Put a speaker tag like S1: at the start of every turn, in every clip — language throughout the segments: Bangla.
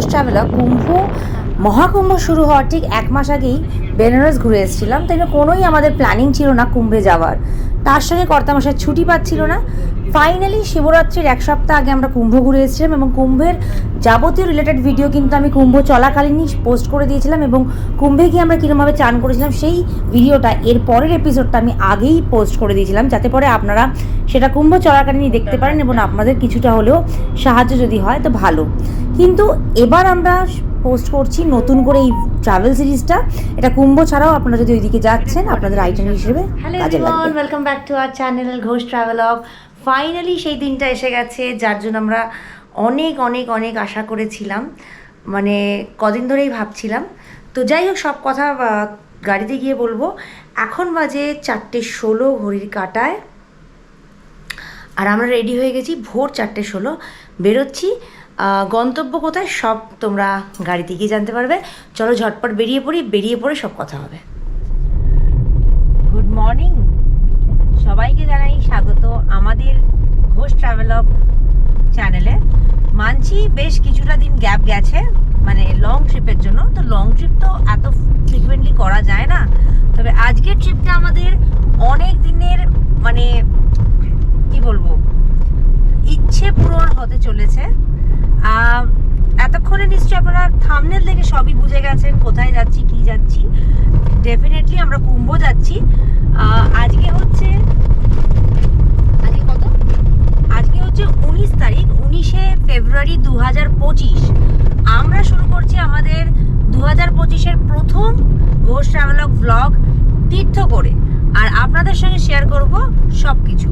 S1: ঘোষ ট্রাভেলগ কুম্ভ মহাকুম্ভ শুরু হওয়ার ঠিক 1 মাস আগেই বেনারস ঘুরে এসেছিলাম। তাই কোনোই আমাদের প্ল্যানিং ছিল না কুম্ভে যাওয়ার। তার সঙ্গে কর্তামশাই ছুটি পাচ্ছিল না। ফাইনালি শিবরাত্রির 1 সপ্তাহ আগে আমরা কুম্ভ ঘুরে এসেছিলাম এবং কুম্ভের যাবতীয় রিলেটেড ভিডিও কিন্তু আমি কুম্ভ চলাকালীনই পোস্ট করে দিয়েছিলাম এবং কুম্ভে গিয়ে আমরা কীরকমভাবে চান করেছিলাম সেই ভিডিওটা এর পরের এপিসোডটা আমি আগেই পোস্ট করে দিয়েছিলাম, যাতে পরে আপনারা সেটা কুম্ভ চলাকালীনই দেখতে পারেন এবং আপনাদের কিছুটা হলেও সাহায্য যদি হয় তো ভালো। কিন্তু এবার আমরা পোস্ট করছি নতুন করে এই ট্রাভেল সিরিজটা। এটা কুম্ভ ছাড়াও আপনারা যদি ওইদিকে যাচ্ছেন আপনাদের আইটেম হিসেবে কাজে লাগবে। Welcome back to our channel Ghosh travelogue. Finally সেই দিনটা এসে গেছে যার জন্য আমরা অনেক অনেক অনেক আশা করেছিলাম, মানে কদিন ধরেই ভাবছিলাম। তো যাই হোক, সব কথা গাড়িতে গিয়ে বলবো। এখন বাজে 4:16 ঘড়ির কাঁটায়, আর আমরা রেডি হয়ে গেছি ভোর 4:16 বেরোচ্ছি। গন্তব্য কোথায় সব তোমরা গাড়িতে গিয়ে জানতে পারবে। চলো ঝটপট বেরিয়ে পড়ে সব কথা হবে। গুড মর্নিং, সবাইকে জানাই স্বাগত আমাদের ঘোষ ট্রাভেলগ চ্যানেলে। মানছি বেশ কিছুটা দিন গ্যাপ গেছে, মানে লং ট্রিপের জন্য। তো লং ট্রিপ তো এত ফ্রিকুয়েন্টলি করা যায় না, তবে আজকের ট্রিপটা আমাদের অনেক দিনের, মানে কি বলবো, ইচ্ছে পূরণ হতে চলেছে। এতক্ষণে নিশ্চয়ই আপনারা থাম্বনেল দেখে সবই বুঝে গেছেন কোথায় যাচ্ছি, কি যাচ্ছি। ডেফিনেটলি আমরা কুম্ভ যাচ্ছি। আজকে হচ্ছে কত? আজকে হচ্ছে 19 তারিখ, 19শে ফেব্রুয়ারি 2025। আমরা শুরু করছি আমাদের 2025-এর প্রথম ঘোষ ট্রাভেলগ ব্লগ তীর্থ করে, আর আপনাদের সঙ্গে শেয়ার করব সব কিছু।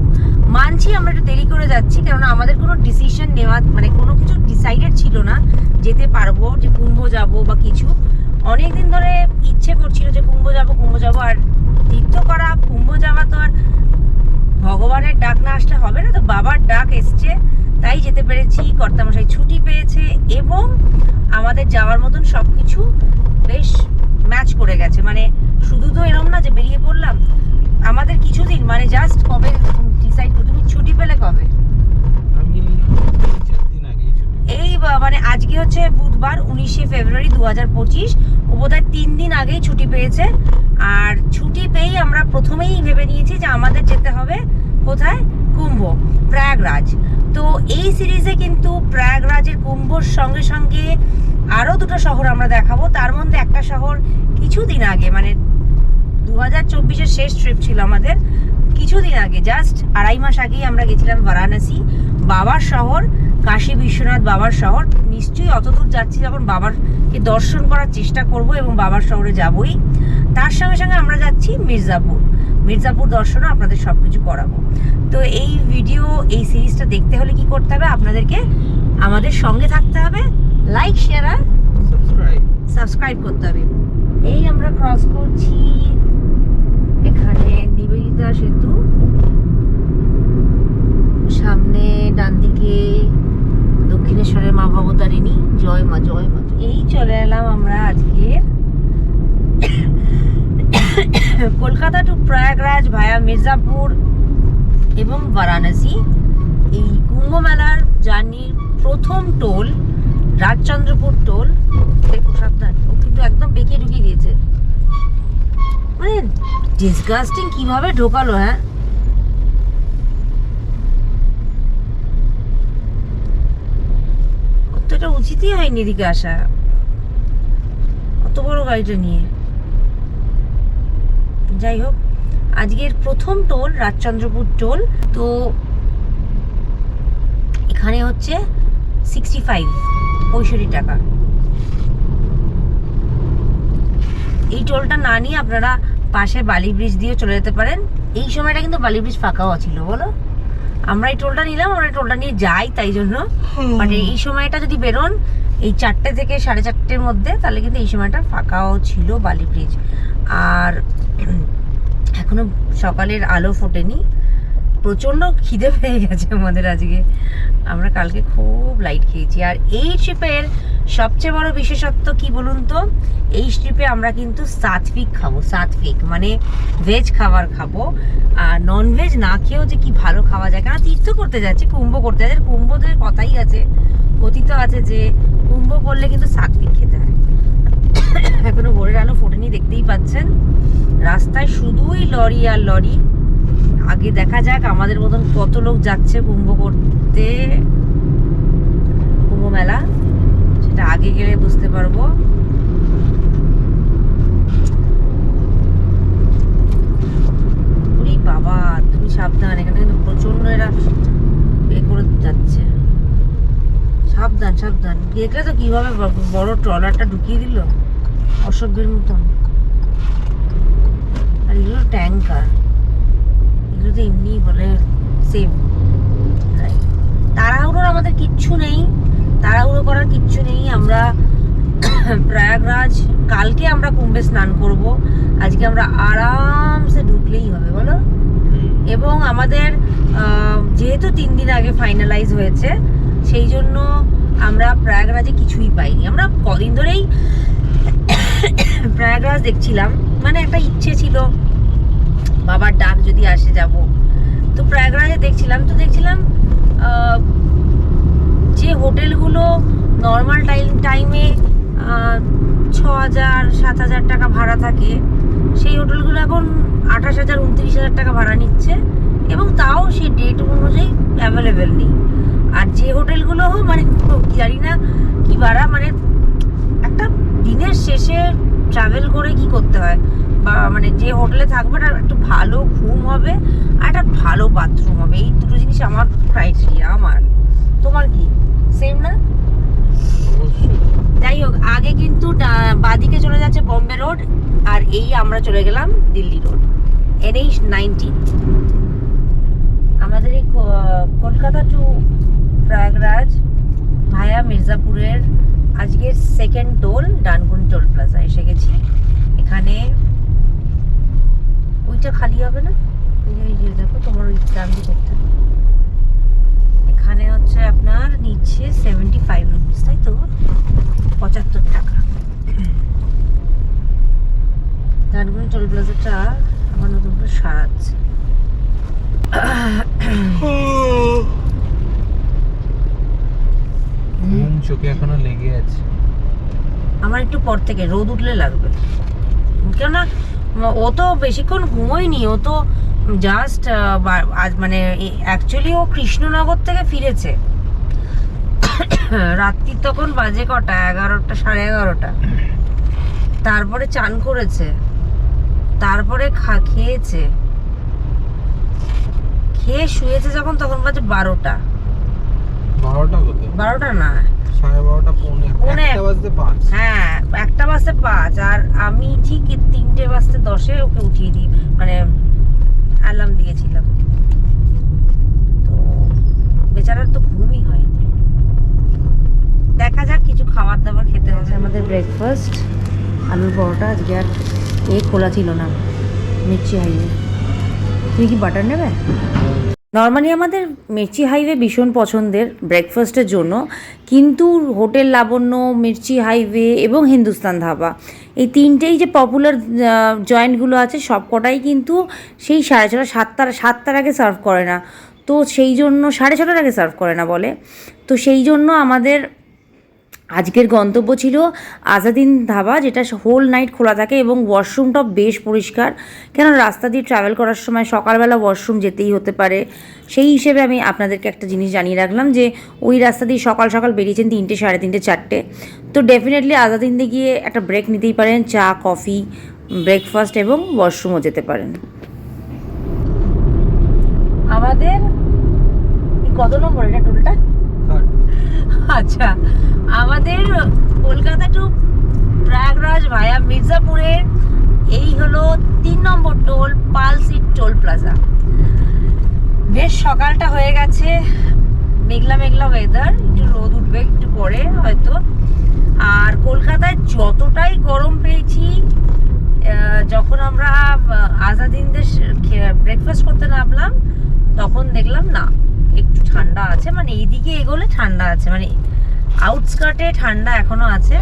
S1: মানছি আমরা একটু দেরি করে যাচ্ছি, কারণ আমাদের কোনো ডিসিশন নেওয়া, মানে কোনো কিছু ডিসাইডেড ছিল না যেতে পারবো, যে কুম্ভ যাব বা কিছু। অনেক দিন ধরে ইচ্ছে করছিল যে কুম্ভ যাব, আর তীর্থ করা, কুম্ভ যাওয়া তো আর ভগবানের ডাক না আসলে হবে না। তো বাবার ডাক এসছে, তাই যেতে পেরেছি। কর্তামশাই ছুটি পেয়েছে এবং আমাদের যাওয়ার মতন সব কিছু বেশ ম্যাচ করে গেছে। মানে শুধু তো এরকম না যে বেরিয়ে পড়লাম, আমাদের কিছুদিন, মানে জাস্ট কবে ডিসাইড, তুমি ছুটি পেলে কবে? এই মানে আজকে হচ্ছে বুধবার 19শে ফেব্রুয়ারি 2025। ও বোধহয় 3 দিন আগেই ছুটি পেয়েছে। আর ছুটি পেয়েই আমরা প্রথমেই ভেবে নিয়েছি যে আমাদের যেতে হবে কোথায়? কুম্ভ, প্রয়াগরাজ। তো এই সিরিজে কিন্তু প্রয়াগরাজের কুম্ভর সঙ্গে সঙ্গে আরও 2টো শহর আমরা দেখাবো। তার মধ্যে একটা শহর কিছুদিন আগে, মানে 2024-এর শেষ ট্রিপ ছিল আমাদের, কিছুদিন আগে জাস্ট 2.5 মাস আগেই আমরা গেছিলাম বারাণসী, বাবার শহর, কাশী বিশ্বনাথ বাবার শহর। নিশ্চয়ই অত দূর যাচ্ছি যখন বাবারকে দর্শন করার চেষ্টা করব এবং বাবার শহরে যাবই। তার সঙ্গে সঙ্গে আমরা যাচ্ছি মির্জাপুর দর্শনও আপনাদের সব কিছু করাবো। তো এই ভিডিও, এই সিরিজটা দেখতে হলে কি করতে হবে? আপনাদেরকে আমাদের সঙ্গে থাকতে হবে, লাইক, শেয়ার আর সাবস্ক্রাইব করতে হবে। এই আমরা ক্রস করছি এখানে নিবেদিতা সেতু, সামনে ডান দিকে দক্ষিণেশ্বরের মা ভবতারিণী, জয় মা জয় মা। এই চলে এলাম আমরা আজকে কলকাতা টু প্রয়াগরাজ ভায়া মির্জাপুর এবং বারাণসী। এই কুম্ভ মেলার জার্নির প্রথম টোল রাজচন্দ্রপুর টোল। দেখো সাবধান, ও কিন্তু একদম বেঁকিয়ে ঢুকিয়ে দিয়েছে, মানে ডিসগাস্টিং কিভাবে ঢোকালো। হ্যাঁ, তো এটা উচিতই হয়নি এদিকে আসা, অত বড় গাড়িটা নিয়ে। যাই হোক, আজকের প্রথম টোল রাজচন্দ্রপুর টোল। তো এখানে হচ্ছে 65 টাকা। এই টোলটা না নিয়ে আপনারা পাশে বালি ব্রিজ দিয়ে চলে যেতে পারেন। এই সময়টা কিন্তু বালি ব্রিজ ফাঁকাও ছিল, বলো। আমরা এই টোলটা নিলাম, আমরা টোলটা নিয়ে যাই তাই জন্য। মানে এই সময়টা যদি বেরোন এই 4টে থেকে 4:30-এর মধ্যে, তাহলে কিন্তু এই সময়টা ফাঁকাও ছিল বালি ব্রিজ। আর এখনো সকালের আলো ফোটেনি, প্রচণ্ড খিদে পেয়ে গেছে আমাদের আজকে। আমরা কালকে খুব লাইট খেয়েছি। আর এই ট্রিপের সবচেয়ে বড় বিশেষত্ব কি বলুন তো, এই ট্রিপে আমরা কিন্তু সাত্বিক খাবো। সাত্বিক মানে ভেজ খাবার খাবো, আর নন ভেজ না খেয়েও যে কি ভালো খাওয়া যায়। কারণ তীর্থ করতে যাচ্ছি, কুম্ভ করতে যাচ্ছে। কুম্ভদের কথাই আছে, কথিত আছে যে কুম্ভ করলে কিন্তু সাত্বিক খেতে হয়। এখনো ভোরের আলো ফোটেনি, দেখতেই পাচ্ছেন রাস্তায় শুধুই লরি আর লরি। আগে দেখা যাক আমাদের মতন কত লোক যাচ্ছে কুম্ভ করতে, কুম্ভ মেলা, সেটা আগে গেলে বুঝতে পারবো। ওরে বাবা, তুমি সাবধান, এখানে কিন্তু প্রচন্ড এরা এ করে যাচ্ছে। সাবধান সাবধান। দেখলে তো কিভাবে বড় ট্রলারটা ঢুকিয়ে দিল অসভ্যের মতন। আর এগুলো ট্যাঙ্কার, এগুলো তো এমনি বলে সেফ। তাড়াহুড়োর আমাদের কিচ্ছু নেই, তাড়াহুড়ো করার কিচ্ছু নেই। আমরা প্রয়াগরাজ, কালকে আমরা কুম্ভে স্নান করব, আজকে আমরা আরামসে ঢুকলেই হবে বলো। এবং আমাদের যেহেতু 3 দিন আগে ফাইনালাইজ হয়েছে, সেই জন্য আমরা প্রয়াগরাজে কিছুই পাইনি। আমরা কদিন ধরেই প্রয়াগরাজ দেখছিলাম, মানে একটা ইচ্ছে ছিল বাবার ডাক যদি আসে যাব। তো প্রয়াগরাজে দেখছিলাম যে হোটেলগুলো নর্মাল টাইমে 6,000-7,000 টাকা ভাড়া থাকে, সেই হোটেলগুলো এখন 28,000-29,000 টাকা ভাড়া নিচ্ছে, এবং তাও সেই ডেট অনুযায়ী অ্যাভেলেবেল নেই। আর যে হোটেলগুলো মানে জানি না কি ভাড়া, মানে একটা দিনের শেষে ট্রাভেল করে কি করতে হয়, বা মানে যে হোটেলে থাকবে তার একটু ভালো ঘুম হবে আর একটা ভালো বাথরুম হবে। এই দুটো জিনিস আমার ক্রাইটেরিয়া। আমার, তোমার কি সেম না? যাই হোক, আগে কিন্তু বাদিকে চলে যাচ্ছে বম্বে রোড, আর এই আমরা চলে গেলাম দিল্লি রোড, NH-19। আমাদের এই কলকাতা টু প্রয়াগরাজ ভায়া মির্জাপুরের আজকের second toll Dankuni toll plaza এসে গেছি। এখানে ওইটা খালি হবে না, এই যে দেখো তোমার ওই ডান্ডি করতে, এখানে হচ্ছে আপনার নিচ্ছে 75 রুপিস, তাই তো 75 টাকা। ডানকুনি টোল প্লাজাটা আমার নতুন করে সারাচ্ছে।
S2: চোখে এখনো লেগে আছে।
S1: আমার একটু পর থেকে, রোদ উঠলে লাগবে, কেননা ও তো বেশিক্ষণ ঘুমোয়নি। ও তো জাস্ট মানে অ্যাকচুয়ালি ও কৃষ্ণনগর থেকে ফিরেছে। রাত্রি তখন বাজে কটা, 11টা 11:30। তারপরে চান করেছে, তারপরে খেয়েছে, খেয়ে শুয়েছে যখন, তখন বাজে 12টা। 12টা না,
S2: 12:30 পৌনে 1 বাজতে 5।
S1: হ্যাঁ, 1টা বাজতে 5। আর আমি ঠিক 3টে বাজতে 10-এ ওকে উঠিয়ে দিই, মানে অ্যালার্ম দিয়েছিলাম। তো বেচারার তো ঘুমই হয়নি। দেখা যাক, কিছু খাবার দাবার খেতে হবে। আমাদের ব্রেকফাস্ট আলুর পরোটা। আজকে আর খোলা ছিল না, মির্চি হাইওয়ে। তুমি কি বাটার নেবে? নর্মালি আমাদের মির্চি হাইওয়ে ভীষণ পছন্দের ব্রেকফাস্টের জন্য, কিন্তু হোটেল লাবণ্য, মির্চি হাইওয়ে এবং হিন্দুস্তান ধাবা, এই তিনটেই যে পপুলার জয়েন্টগুলো আছে, সব কটাই কিন্তু সেই 6:30 7টার আগে সার্ভ করে না। তো সেই জন্য 6:30টার আগে সার্ভ করে না বলে। তো সেই জন্য আমাদের আজকের গন্তব্য ছিল আজাদিন ধাবা, যেটা হোল নাইট খোলা থাকে এবং ওয়াশরুমটাও বেশ পরিষ্কার। কেন রাস্তা দিয়ে ট্রাভেল করার সময় সকালবেলা ওয়াশরুম যেতেই হতে পারে, সেই হিসেবে আমি আপনাদেরকে একটা জিনিস জানিয়ে রাখলাম যে ওই রাস্তা দিয়ে সকাল সকাল বেরিয়েছেন 3টে, 3:30, 4টে। তো ডেফিনেটলি আজাদিনে গিয়ে একটা ব্রেক নিতেই পারেন, চা কফি, ব্রেকফাস্ট এবং ওয়াশরুমও যেতে পারেন। আমাদের কত নম্বর এটা টোলটা? আচ্ছা, আমাদের কলকাতা টু প্রয়াগরাজ ভায়া মির্জাপুরের এই হলো 3 নম্বর টোল, পালসিট টোল প্লাজা। বেশ সকালটা হয়ে গেছে, মেঘলা মেঘলা ওয়েদার, একটু রোদ উঠবে একটু পরে হয়তো। আর কলকাতায় যতটাই গরম পেয়েছি, যখন আমরা আজাদিনদের ব্রেকফাস্ট করতে নামলাম, তখন দেখলাম না একটু ঠান্ডা আছে, মানে এইদিকে এগোলে ঠান্ডা আছে, মানে আউটস্কার্টে ঠান্ডা এখনো আছে।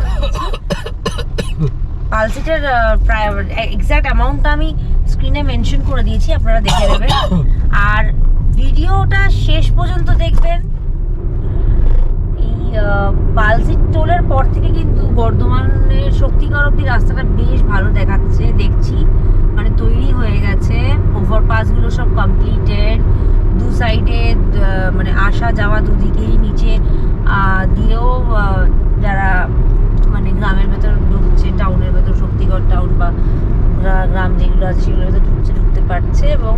S1: পালসিটের প্রায় এক্স্যাক্ট অ্যামাউন্টটা আমি স্ক্রিনে মেনশন করে দিয়েছি, আপনারা দেখে নেবেন। আর ভিডিওটা শেষ পর্যন্ত দেখবেন। এই পালসিট টোলের পর থেকে কিন্তু বর্ধমানের শক্তিগড় অব্দি রাস্তাটা বেশ ভালো দেখাচ্ছে, দেখছি মানে তৈরি হয়ে গেছে, ওভারপাসগুলো সব কমপ্লিটেড, দু সাইডে মানে আসা যাওয়া দুদিকেই, নিচে দিয়েও যারা মানে গ্রামের ভেতর ঢুকছে, টাউনের ভেতর শক্তিগড় টাউন বা গ্রাম যেগুলো আছে সেগুলোর ভেতর ঢুকতে পারছে, এবং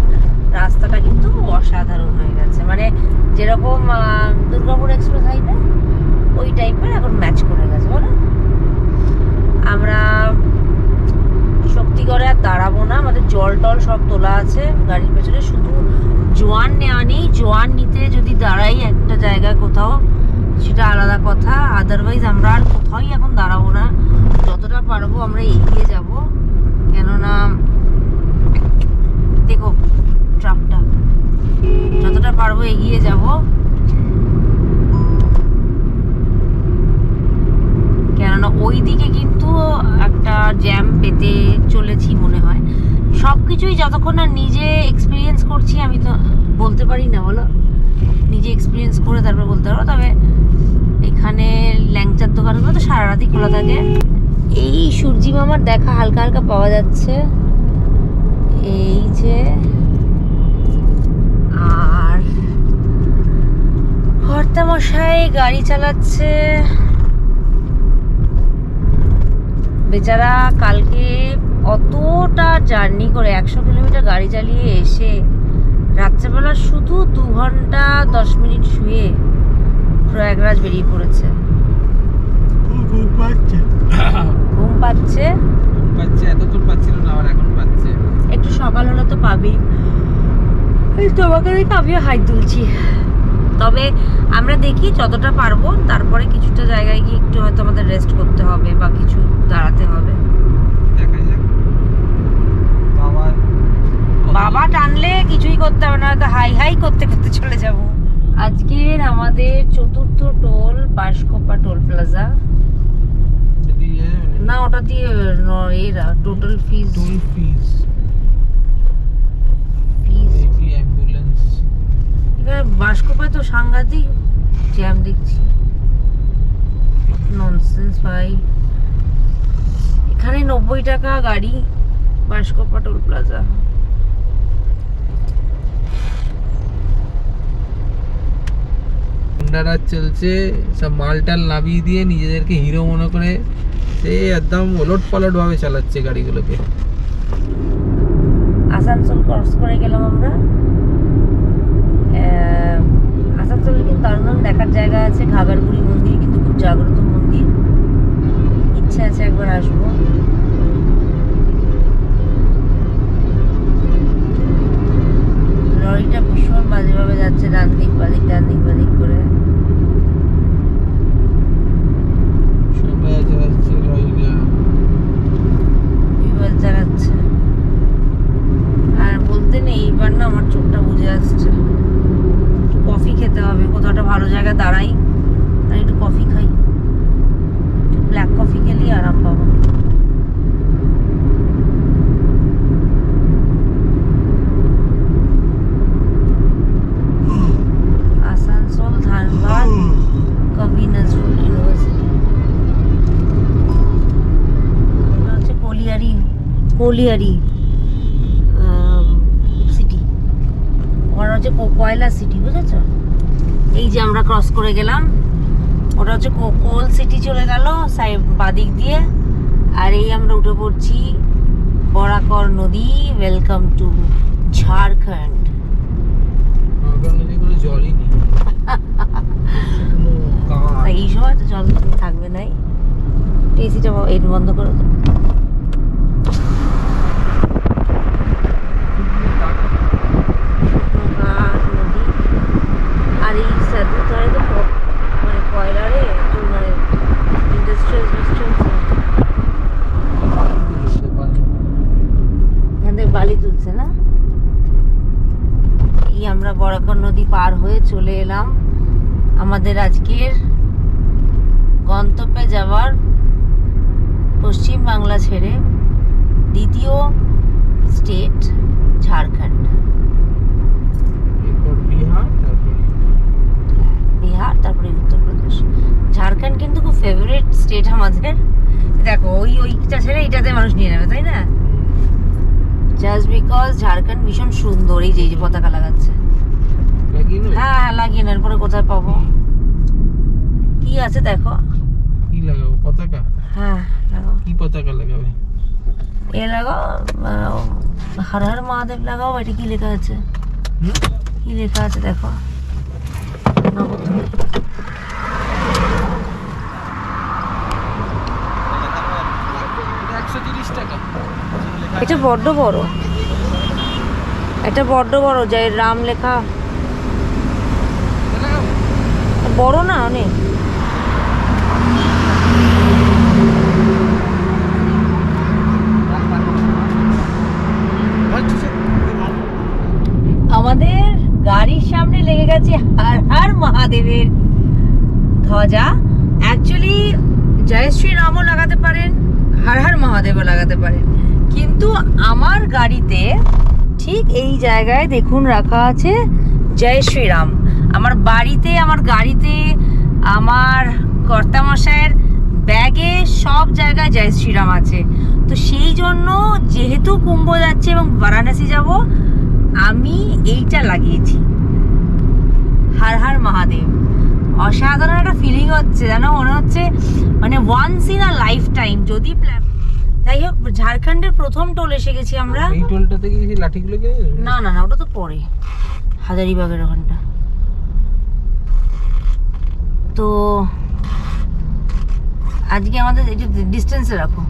S1: রাস্তাটা কিন্তু অসাধারণ হয়ে গেছে, মানে যেরকম দুর্গাপুর এক্সপ্রেস হাইওয়ে ওই টাইপের এখন ম্যাচ করে গেছে বলো। আমরা শক্তিগড়ে আর দাঁড়াবো না, আমাদের জল টল সব তোলা আছে গাড়ির পেছনে, শুধু জোয়ান নেওয়া নেই, জোয়ান নিতে যদি দাঁড়াই একটা জায়গায় কোথাও সেটা আলাদা কথা, আদারওয়াইজ আমরা আর কোথাওই এখন দাঁড়াবো না, যতটা পারবো আমরা এগিয়ে যাব। কেননা দেখো ট্রাকটা, যতটা পারবো এগিয়ে যাব, কেননা ওই দিকে কিন্তু একটা জ্যাম পেতে চলেছি মনে হয়। সব কিছুই যতক্ষণ না নিজে এক্সপিরিয়েন্স করছি আমি তো বলতে পারি না বলো, নিজে এক্সপিরিয়েন্স করে তারপর বলতে পারবো। তবে এখানে ল্যাংচার দোকানগুলো তো সারা রাতই খোলা থাকে। এই সূর্যি মামার দেখা হালকা হালকা পাওয়া যাচ্ছে, এই যে, আর কর্তামশাই গাড়ি চালাচ্ছে বেচারা, কালকে অতটা জার্নি করে 100 কিলোমিটার গাড়ি চালিয়ে এসে রাত্রেবেলা শুধু 2 ঘন্টা 10 মিনিট শুয়ে প্রয়াগরাজ বেরিয়ে পড়েছে। ঘুম পাচ্ছে,
S2: এতক্ষণ পাচ্ছিল না, আর এখন পাচ্ছে।
S1: একটু সকাল হলে তো পাবি, তোমাকে দেখে আমিও হাই তুলছি। তবে আমরা দেখি যতটা পারবো, তারপরে কিছুটা জায়গায় গিয়ে একটু হয়তো আমাদের রেস্ট করতে হবে বা কিছু দাঁড়াতে হবে,
S2: দেখা যাক।
S1: বাবা টানলে কিছুই করতে হবে না, হয়তো হাই হাই করতে করতে চলে যাব। আজকের আমাদের চতুর্থ টোল বাঁশকোপা টোল প্লাজা। না ওটা দিয়ে এরা টোটাল ফিজ,
S2: টোল ফিজ, অ্যাম্বুলেন্স।
S1: এখানে বাঁশকোপায় তো সাংঘাতিক জ্যাম দেখছি, ননসেন্স ভাই। এখানে 90 টাকা গাড়ি বাঁশকোপা টোল প্লাজা।
S2: গুন্ডারাজ চলছে, সব মালটাল নামিয়ে দিয়ে নিজেদেরকে হিরো মনে করে সে একদম ওলট পালট ভাবে চালাচ্ছে গাড়িগুলোকে।
S1: আসানসোল ক্রস করে গেলাম আমরা। আসানসোলে কিন্তু দারুণ দারুণ দেখার জায়গা আছে, ঘাগরবুড়ি মন্দির কিন্তু খুব জাগ্রত মন্দির, ইচ্ছে আছে একবার আসবো। লরিটা ভীষণ বাজেভাবে যাচ্ছে, ডান দিক বাদিক ডান দিক বাদিক করে। চালাচ্ছে, আর বলতে নেই এইবার না আমার চোখটা বুঝে আসছে, একটু কফি খেতে হবে, কোথাও একটা ভালো জায়গায় দাঁড়াই আর একটু কফি খাই, একটু ব্ল্যাক কফি খেলেই আরাম পাবো। আসানসোল ধানবাদ কবি নজরুল ইউনিভার্সিটি, হচ্ছে কলিয়ারি সিটি, ওখানে হচ্ছে কয়লা সিটি, বুঝেছ? এই যে আমরা ক্রস করে গেলাম, ওটা হচ্ছে কোল সিটি চলে গেল বাদিক দিয়ে, আর এই আমরা উঠে পড়ছি বরাকর নদী। Welcome to Jharkhand.
S2: জলই নেই
S1: এই সময় তো জল থাকবে নাই। এসিটা এর বন্ধ করে দাও। আর এই সাথে তো মানে কয়লারে মানে ইন্ডাস্ট্রিয়াল এখান থেকে বালি তুলছে না, বরাকর নদী পার হয়ে চলে এলাম আমাদের আজকের গন্তব্যে যাওয়ার পশ্চিম বাংলা ছেড়ে দ্বিতীয় স্টেট ঝাড়খণ্ড।
S2: এরপর
S1: বিহার, তারপরে উত্তরপ্রদেশ। ঝাড়খণ্ড কিন্তু খুব ফেভারিট স্টেট আমাদের। দেখো ওইটা ছেড়ে এইটাতে মানুষ নিয়ে নেবে, তাই না? জাস্ট বিকজ ঝাড়খণ্ড ভীষণ সুন্দর। এই যে পতাকা লাগাচ্ছে। হ্যাঁ লাগিয়ে নেন, পরে কোথায় পাবো? কি আছে দেখো।
S2: কি লাগাবো? পতাকা?
S1: হ্যাঁ লাগাও।
S2: কি পতাকা লাগাবে?
S1: এ লাগাও, হর হর মহাদেব লাগাও। এটা কি লেখা আছে? কি লেখা আছে দেখো। এটা বড্ড বড়, এটা বড্ড বড়। যাই রাম লেখা বড় না অনেক। আমাদের গাড়ির সামনে লেগে গেছে হর হর মহাদেবের ধ্বজা। অ্যাকচুয়ালি জয় শ্রী রামও লাগাতে পারেন, হর হর মহাদেবও লাগাতে পারেন, কিন্তু আমার গাড়িতে ঠিক এই জায়গায় দেখুন রাখা আছে জয় শ্রীরাম। আমার বাড়িতে, আমার গাড়িতে, আমার কর্তামশায়ের ব্যাগে সব জায়গায় জয় শ্রীরাম আছে। তো সেই জন্য যেহেতু কুম্ভ যাচ্ছে এবং বারাণসী যাব, আমি এইটা লাগিয়েছি হর হর মহাদেব। অসাধারণ একটা ফিলিং হচ্ছে, জানো, মনে হচ্ছে মানে once in a life time. যদি যাই হোক, ঝাড়খণ্ডের প্রথম টোল এসে গেছি আমরা।
S2: এই টোলটা থেকে কি লাঠিগুলো কিনে নেবে?
S1: না না না, ওটা তো পরে, হাজারিবাগের ওখানটা। তো আজকে আমাদের এই যে ডিস্টেন্সে রাখো,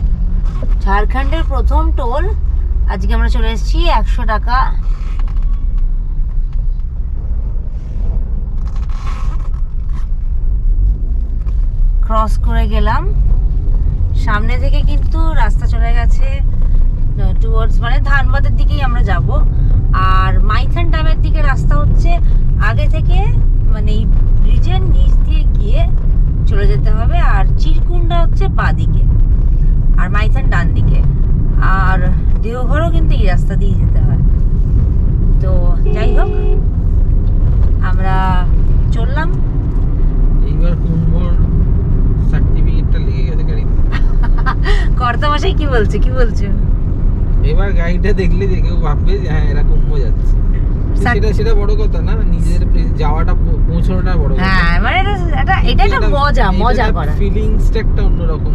S1: ঝাড়খণ্ডের প্রথম টোল আজকে আমরা চলে এসেছি। 100 টাকা। ক্রস করে গেলাম। সামনে থেকে কিন্তু রাস্তা চলে গেছে টুয়ার্ডস মানে ধানবাদের দিকেই আমরা যাব। আর মাইথন ড্যামের দিকে রাস্তা হচ্ছে আগে থেকে, মানে এই ব্রিজের নিচ দিয়ে গিয়ে চলে যেতে হবে। আর চিরকুন্ডা হচ্ছে বাঁ দিকে, আর মাইথন ডান দিকে। আর দেওঘরও কিন্তু এই রাস্তা দিয়ে যেতে হয়। তো যাই হোক, আমরা চললাম।
S2: এইবার কুম্ভর সার্টিফিকেটটা লেগে গেছে গাড়িতে।
S1: কর্তামশাই কি বলছে, কি বলছো?
S2: এবার গাড়িটা দেখলে কেউ ভাববে যে হ্যাঁ এরা কুম্ভ যাচ্ছে। সেটা বড় কথা না, নিজেদের যাওয়াটা পৌঁছানোটা বড় কথা।
S1: হ্যাঁ মানে এটা একটা মজা করা
S2: ফিলিংসটা একটা অন্যরকম।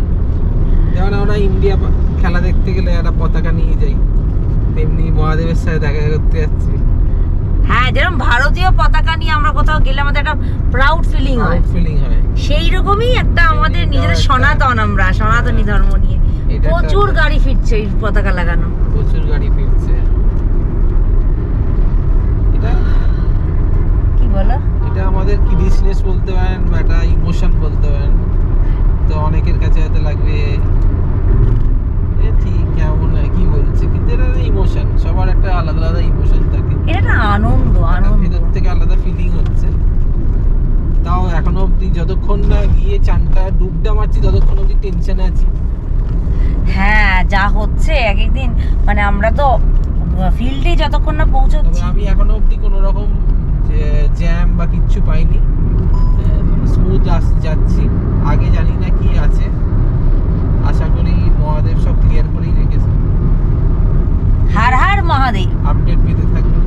S2: যেমন আমরা ইন্ডিয়া খেলা দেখতে গেলে একটা পতাকা নিয়ে যাই, তেমনি মহাদেবের সাথে দেখা করতে যাচ্ছি।
S1: হ্যাঁ, যেরকম ভারতীয় পতাকা নিয়ে আমরা কোথাও গেলে আমাদের একটা প্রাউড ফিলিং হয়, সেই রকমই একটা আমাদের নিজেদের সনাতন, আমরা সনাতনী ধর্ম নিয়ে প্রচুর গাড়ি ফিরছে এই পতাকা লাগানো,
S2: প্রচুর গাড়ি ফিরছে। এটা
S1: কি বলো,
S2: এটা আমাদের কি বিজনেস বলতে পারেন বা একটা ইমোশন বলতে পারেন। তো অনেকের কাছে হয়তো লাগবে এ ঠিক কেমন কি বলছে, কিন্তু এটা ইমোশন, সবার একটা আলাদা আলাদা ইমোশন থাকে।
S1: এটা একটা আনন্দ
S2: ভিতর থেকে আলাদা ফিলিং হচ্ছে। তাও এখনো অবধি যতক্ষণ না গিয়ে চানটা ডুবটা মারছি ততক্ষণ অবধি টেনশনে আছি।
S1: হ্যাঁ, যা হচ্ছে এক একদিন, মানে আমরা তো ফিল্ডে যতক্ষণ না পৌঁছচ্ছি।
S2: আমি এখনো অবধি কোনো রকম জ্যাম বা কিচ্ছু পাইনি, স্মুথ যাচ্ছি। আগে জানি না কি আছে, আশা করি মহাদেব সব ক্লিয়ার করেই রেখেছে।
S1: হর হর মহাদেব।
S2: আপডেট পেতে থাকবে।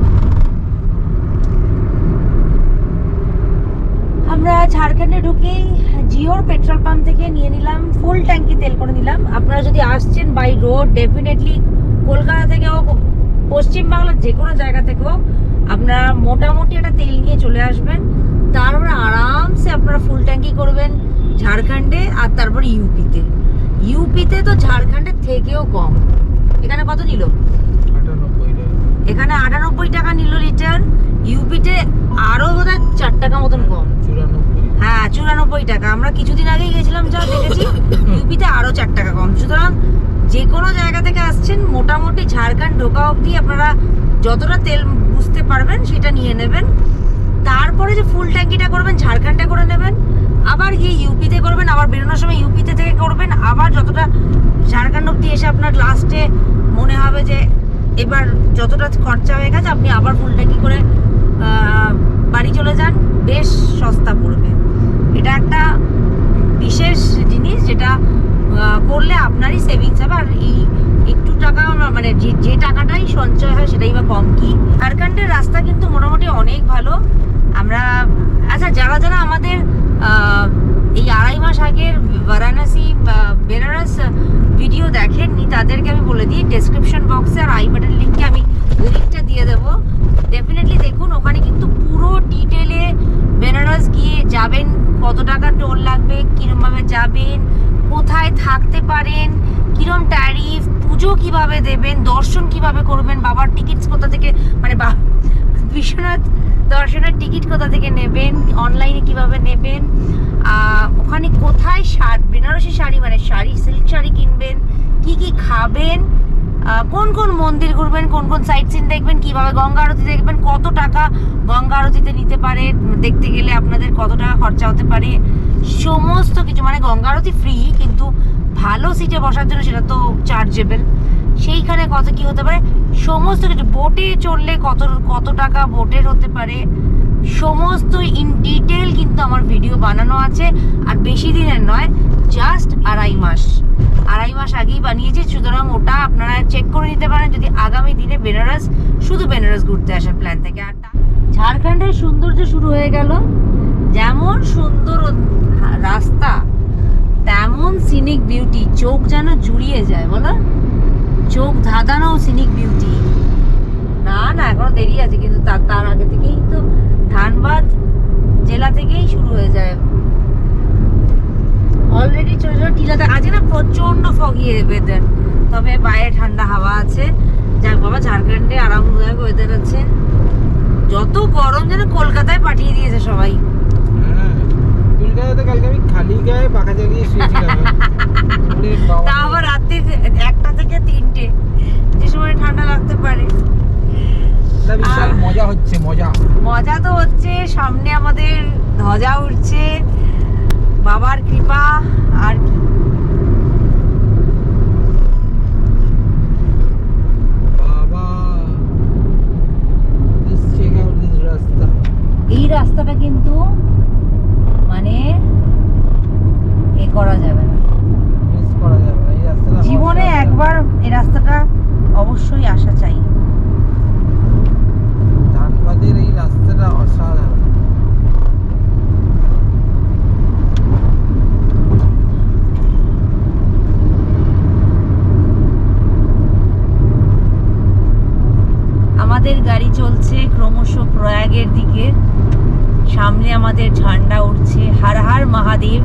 S1: আমরা ঝাড়খণ্ডে ঢুকেই জিওর পেট্রোল পাম্প থেকে নিয়ে নিলাম ফুল ট্যাঙ্কি তেল করে নিলাম। আপনারা যদি আসছেন বাই রোড, ডেফিনেটলি কলকাতা থেকে হোক, পশ্চিমবাংলার যে কোনো জায়গা থেকে হোক, আপনারা মোটামুটি একটা তেল নিয়ে চলে আসবেন। তারপরে আরামসে আপনারা ফুল ট্যাঙ্কি করবেন ঝাড়খণ্ডে, আর তারপর ইউপিতে। ইউপিতে তো ঝাড়খণ্ডের থেকেও কম। এখানে কত নিল?
S2: 98 টাকা।
S1: এখানে 98 টাকা নিল লিটার। ইউপিতে আরো বোধহয় 4 টাকা মতন কম।
S2: 94।
S1: হ্যাঁ, 94 টাকা। আমরা কিছুদিন আগেই গেছিলাম, যা দেখেছি ইউপিতে আরো 4 টাকা কম। সুতরাং যে কোনো জায়গা থেকে আসছেন মোটামুটি ঝাড়খণ্ড ঢোকা অবধি আপনারা যতটা তেল বুঝতে পারবেন সেটা নিয়ে নেবেন। তারপরে যে ফুল ট্যাঙ্কিটা করবেন ঝাড়খণ্ডে করে নেবেন, আবার গিয়ে ইউপিতে করবেন, আবার বেরোনোর সময় ইউপিতে থেকে করবেন, আবার যতটা ঝাড়খণ্ড অবধি এসে আপনার লাস্টে মনে হবে যে এবার যতটা খরচা হয়ে গেছে আপনি আবার ফুল ট্যাঙ্কি করে বাড়ি চলে যান, বেশ সস্তা পড়বে। এটা একটা বিশেষ জিনিস যেটা করলে আপনারই সেভিংস হবে। আর এই একটু টাকা মানে যে টাকাটাই সঞ্চয় হয় সেটাই বা কম কি। ঝাড়খণ্ডের রাস্তা কিন্তু মোটামুটি অনেক ভালো। আমরা আচ্ছা যারা যারা আমাদের এই 2.5 মাস আগের বারাণসী বেনারস ভিডিও দেখেননি তাদেরকে আমি বলে দিই, ডেসক্রিপশন বক্সে আর আই বাটন লিঙ্কে আমি লিঙ্কটা দিয়ে দেবো। ডেফিনেটলি দেখুন, ওখানে কিন্তু পুরো ডিটেলে বেনারস গিয়ে যাবেন, কত টাকা টোল লাগবে, কিরমভাবে যাবেন, কোথায় থাকতে পারেন, কিরম ট্যারিফ, পুজো কিভাবে দেবেন, দর্শন কিভাবে করবেন, বাবার টিকিটস কোথা থেকে মানে বিশ্বনাথ দর্শনের টিকিট কোথা থেকে নেবেন, অনলাইনে কিভাবে নেবেন, ওখানে কোথায় বেনারসি শাড়ি মানে সিল্ক শাড়ি কিনবেন, কি কি খাবেন, কোন কোন মন্দির ঘুরবেন, কোন কোন সাইট সিন দেখবেন, কিভাবে গঙ্গা আরতি দেখবেন, কত টাকা গঙ্গা আরতিতে নিতে পারে, দেখতে গেলে আপনাদের কত টাকা খরচা হতে পারে, সমস্ত কিছু। মানে গঙ্গা আরতি ফ্রি, কিন্তু ভালো সিটে বসার জন্য সেটা তো চার্জেবল, সেইখানে কত কি হতে পারে সমস্ত কিছু। বোটে চললে কত টাকা বোটের হতে পারে সমস্ত ইন ডিটেল কিন্তু আমার ভিডিও বানানো আছে। আর বেশি দিনের নয়, জাস্ট 2.5 মাস আগেই বানিয়েছি, সুতরাং ওটা আপনারা চেক করে নিতে পারেন যদি আগামী দিনে শুধু বেনারস ঘুরতে আসার প্ল্যান থাকে। আর ঝাড়খণ্ডের সৌন্দর্য শুরু হয়ে গেল। যেমন সুন্দর রাস্তা তেমন সিনিক বিউটি, চোখ যেন জুড়িয়ে যায়, বলো চোখ ধাঁধানো সিনিক বিউটি। না এখনো দেরি আছে, কিন্তু তার আগে থেকেই তো ধানবাদ জেলা থেকেই শুরু হয়ে যায় অলরেডি। ছোট ছোট টিলাতে আজকে না প্রচন্ড ফগি ওয়েদার, তবে বাইরে ঠান্ডা হাওয়া আছে। যাক বাবা, ঝাড়খণ্ডে আরামদায়ক ওয়েদার আছে। যত গরম যেন কলকাতায় পাঠিয়ে দিয়েছে সবাই।
S2: কলকাতাতে কালকে আমি খালি গায়ে পাখা চালিয়ে শুয়েছিলাম।
S1: তা আবার রাত্রি 1টা থেকে 3টে, যে সময় ঠান্ডা লাগতে পারে।
S2: বিশাল মজা হচ্ছে, মজা
S1: তো হচ্ছে। সামনে আমাদের ধ্বজা উঠছে, বাবার কৃপা আর কি। এই রাস্তাটা কিন্তু মানে করা যাবে না,
S2: মিস করা যাবে না। এই রাস্তাটা
S1: জীবনে একবার এই রাস্তাটা অবশ্যই আসা চাই।
S2: ধানবাদের এই রাস্তাটা অসাধারণ।
S1: আমাদের গাড়ি চলছে ক্রমশ প্রয়াগের দিকে। সামনে আমাদের ঝান্ডা উঠছে, হর হর মহাদেব।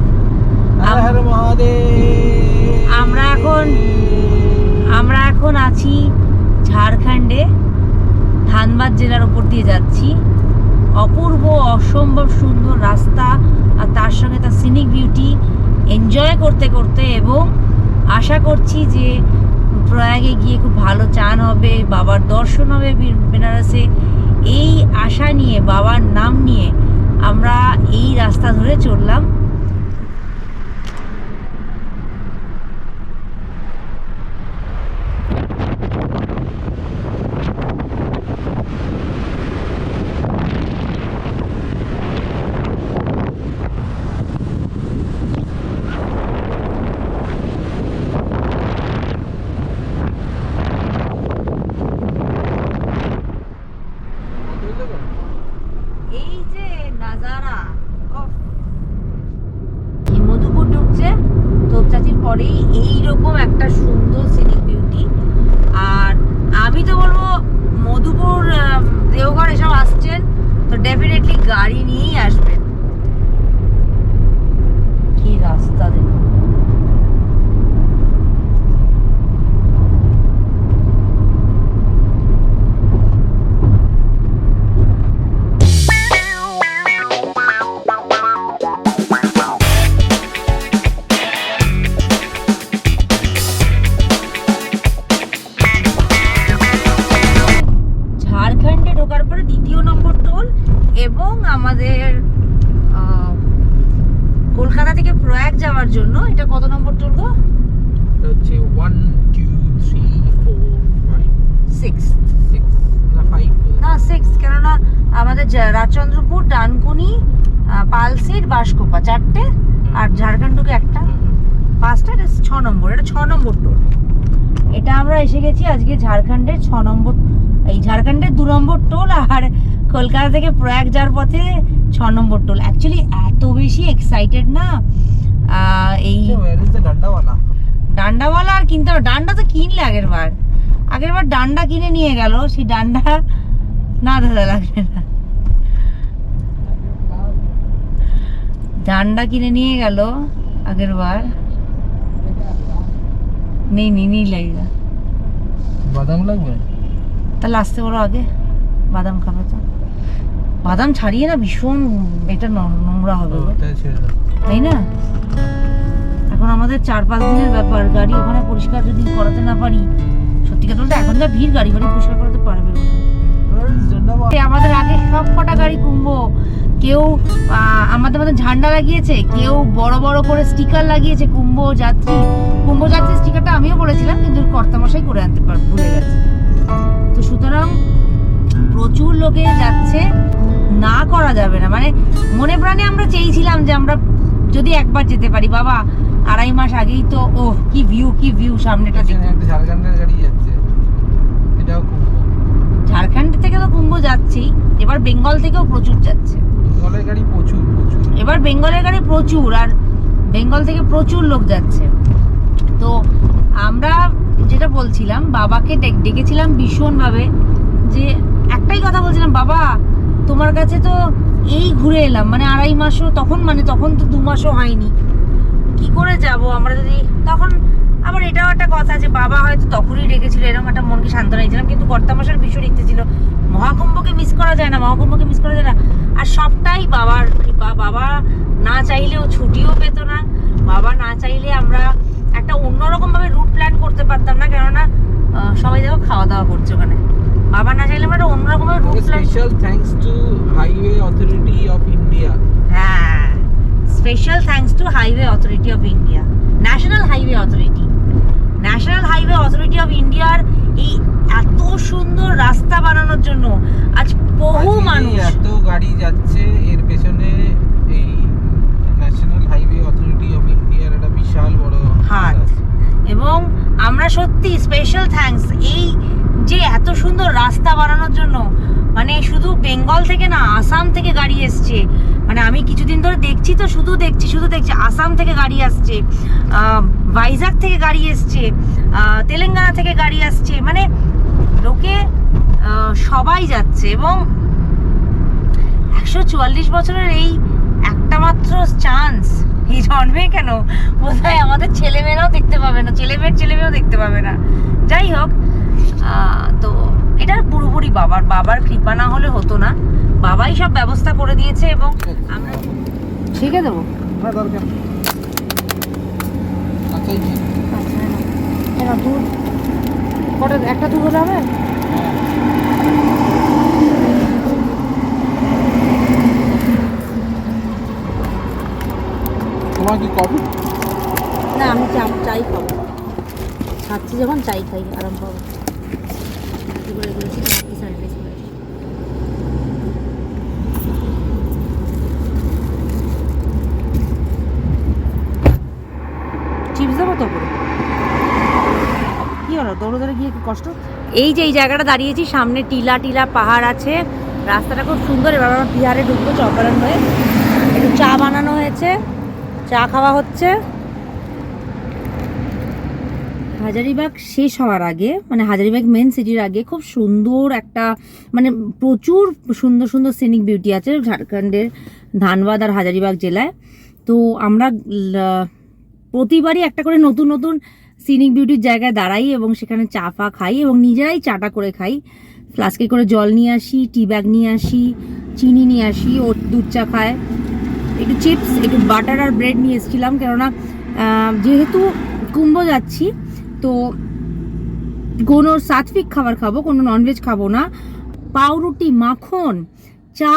S2: হর হর মহাদেব।
S1: আমরা এখন আছি ঝাড়খণ্ডে, ধানবাদ জেলার উপর দিয়ে যাচ্ছি। অপূর্ব অসম্ভব সুন্দর রাস্তা, আর তার সঙ্গে তার সিনিক বিউটি এনজয় করতে করতে, এবং আশা করছি যে প্রয়াগে গিয়ে খুব ভালো চান হবে, বাবার দর্শন হবে বেনারসে। এই আশা নিয়ে, বাবার নাম নিয়ে আমরা এই রাস্তা ধরে চললাম। এই যে নাজারা, আমাদের কলকাতা থেকে প্রয়াগ যাওয়ার জন্য এটা কত নম্বর টোল গো?
S2: এটা হচ্ছে 1 2 3 4 5
S1: 6
S2: 6 না 5
S1: না 6, কেননা আমাদের রাজচন্দ্রপুর, ডানকুনি, পালসির, বাঁশকোপা 4টে, আর ঝাড়খণ্ডকে একটা, 5টা, এটা 6 নম্বর। এটা 6 নম্বর টোল। এটা আমরা এসে গেছি আজকে ঝাড়খণ্ডের 6 নম্বর, এই ঝাড়খণ্ডের 2 নম্বর টোল, আর কলকাতা থেকে প্রয়াগ যাওয়ার পথে 6 নম্বর টোল। অ্যাকচুয়ালি এত বেশি এক্সাইটেড না এই ডান্ডাওয়ালা, আর কিনতে হবে। ডান্ডা তো কিনলে আগেরবার ডান্ডা কিনে নিয়ে গেল, সেই ডান্ডা না দাদা লাগবে না, ডান্ডা কিনে নিয়ে গেল আগেরবার, নেই লাগবে।
S2: বাদাম লাগবে,
S1: তাহলে আসতে বলো আগে, বাদাম খাবে তো। বাদাম ছাড়িয়ে না ভীষণ এটা নোংরা হবে, তাই না? এখন আমাদের 4-5 দিনের ব্যাপার, গাড়ি ওখানে পরিষ্কার যদি করাতে না পারি, সত্যি কথা বলতে এখন যা ভিড়, গাড়ি পরিষ্কার করাতে পারবে না। আমাদের আগে সব কটা গাড়ি কুম্ভ, কেউ আমাদের মধ্যে ঝান্ডা লাগিয়েছে, কেউ বড় বড় করে স্টিকার লাগিয়েছে কুম্ভ যাত্রী স্টিকারটা আমিও বলেছিলাম, কিন্তু কর্তামশাই করে আনতে ভুলে গেছে। তো সুতরাং প্রচুর লোকে যাচ্ছে, না করা যাবে না। মানে মনে প্রাণে আমরা চেয়েছিলাম যে আমরা যদি একবার যেতে পারি। বাবা 2.5 মাস আগেই তো, ওহ কি ভিউ সামনেটা দেখে।
S2: ঝাড়খণ্ডের গাড়ি যাচ্ছে, এটাও কুম্ভ।
S1: ঝাড়খণ্ড থেকে তো কুম্ভ যাচ্ছেই, এবার বেঙ্গল থেকেও প্রচুর যাচ্ছে।
S2: বেঙ্গলের গাড়ি প্রচুর,
S1: এবার বেঙ্গলের গাড়ি প্রচুর, আর বেঙ্গল থেকে প্রচুর লোক যাচ্ছে। তো আমরা যেটা বলছিলাম, বাবাকে ডেকেছিলাম ভীষণভাবে, যে একটাই কথা বলছিলাম, বাবা তোমার কাছে তো এই ঘুরে এলাম, মানে 2.5 মাসও, তখন তো 2 মাসও হয়নি, কি করে যাব আমরা যদি। তখন আবার এটাও একটা কথা যে বাবা হয়তো তখনই ডেকেছিল, এরকম একটা মনকে সান্ত্বনা দিয়েছিলাম, কিন্তু কর্তামশার ভীষণ ইচ্ছে ছিল। মহাকুম্ভকে মিস করা যায় না, আর সবটাই বাবার কৃপা। বাবা না চাইলেও ছুটিও পেত না, বাবা না চাইলে আমরা একটা অন্যরকম ভাবে রুট প্ল্যান করতে পারতাম না, কেননা সবাই দেখো খাওয়া দাওয়া করছে ওখানে। বাবা না চাইলে আমরা অন্যরকম ভাবে route plan.
S2: Special thanks to highway authority of India.
S1: হ্যাঁ, special thanks to highway authority of India, national highway authority of ইন্ডিয়ার এই এত সুন্দর রাস্তা বানানোর জন্য। আজ বহু মানুষ,
S2: এত গাড়ি যাচ্ছে, এর পেছনে এই ন্যাশনাল হাইওয়ে অথরিটি অফ ইন্ডিয়ার একটা বিশাল বড় হাত।
S1: এবং আমরা সত্যি স্পেশাল থ্যাঙ্কস, এই যে এত সুন্দর রাস্তা বানানোর জন্য। মানে শুধু বেঙ্গল থেকে না, আসাম থেকে গাড়ি এসছে। মানে আমি কিছুদিন ধরে দেখছি তো, শুধু দেখছি, আসাম থেকে গাড়ি আসছে, ভাইজাগ থেকে গাড়ি এসছে, তেলেঙ্গানা থেকে গাড়ি আসছে। মানে লোকে সবাই যাচ্ছে। এবং 144 বছরের এই একটা মাত্র চান্স এই জন্মে, কেন বোধহয় আমাদের ছেলেমেয়েরাও দেখতে পাবে না, ছেলেমেয়েও দেখতে পাবে না। যাই হোক, তো এটা পুরোপুরি বাবার কৃপা, না হলে হতো না। বাবাই সব ব্যবস্থা করে দিয়েছে। এবং আমরা শিখে দেবো
S2: না, দরকার আচ্ছা,
S1: কেন দুধ কটা, একটা দুধ হলে হবে?
S2: তোমার কি কফি?
S1: না, আমি চাই খাবো, খাচ্ছি যখন চাই খাই, আরাম পাবো। চিপস দেবো তো করে, কি হলো দৌড়ে গিয়ে কি কষ্ট। এই যে এই জায়গাটা দাঁড়িয়েছি, সামনে টিলা পাহাড় আছে, রাস্তাটা খুব সুন্দর। এবার আমরা বিহারে ঢুকবো চপারণ হয়ে। একটু চা বানানো হয়েছে, চা খাওয়া হচ্ছে। হাজারিবাগ শেষ হওয়ার আগে, মানে হাজারিবাগ মেন সিটির আগে, খুব সুন্দর একটা, মানে প্রচুর সুন্দর সিনিক বিউটি আছে ঝাড়খণ্ডের ধানবাদ আর হাজারিবাগ জেলায়। তো আমরা প্রতিবারই একটা করে নতুন সিনিক বিউটির জায়গায় দাঁড়াই এবং সেখানে চা ফা খাই, এবং নিজেরাই চাটা করে খাই। ফ্লাস্কে করে জল নিয়ে আসি, টি ব্যাগ নিয়ে আসি, চিনি নিয়ে আসি, ও দুধ চা খায়। একটু চিপস, একটু বাটার আর ব্রেড নিয়ে এসেছিলাম, কেননা যেহেতু কুম্ভ যাচ্ছি তো কোনো সাত্বিক খাবার খাবো, কোনো ননভেজ খাবো না। পাউরুটি, মাখন, চা,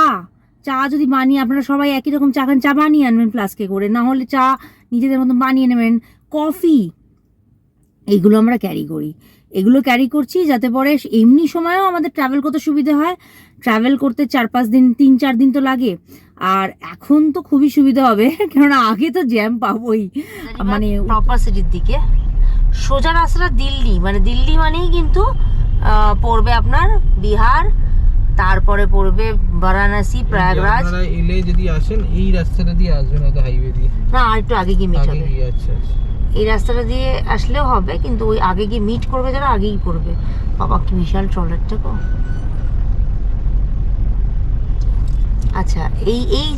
S1: চা যদি বানিয়ে, আপনারা সবাই একই রকম চা খান, চা বানিয়ে আনবেন ফ্লাস্কে করে, না হলে চা নিজেদের মতো বানিয়ে নেবেন। কফি, এইগুলো আমরা ক্যারি করি। এগুলো ক্যারি করছি যাতে পরে এমনি সময়েও আমাদের ট্রাভেল করতে সুবিধে হয়। ট্রাভেল করতে 4-5 দিন, 3-4 দিন তো লাগে, আর এখন তো খুবই সুবিধা হবে, কেননা আগে তো জ্যাম পাবোই। মানে প্রপার সিটির দিকে সোজা রাস্তাটা দিল্লি, মানে দিল্লি মানেই কিন্তু পড়বে আপনার বিহার, তারপরে পড়বে বারাণসী, প্রয়াগরাজ।
S2: আপনারা এলে যদি আসেন এই রাস্তাটা দিয়ে আসবেন, হয়তো হাইওয়ে দিয়ে
S1: না, আর একটু আগে গিয়ে মিট হবে।
S2: আচ্ছা আচ্ছা,
S1: এই রাস্তাটা দিয়ে আসলেও হবে, কিন্তু ওই আগে গিয়ে মিট করবে যারা, আগেই করবে। বাবা কি বিশাল ট্রলারটা গো। আচ্ছা, এই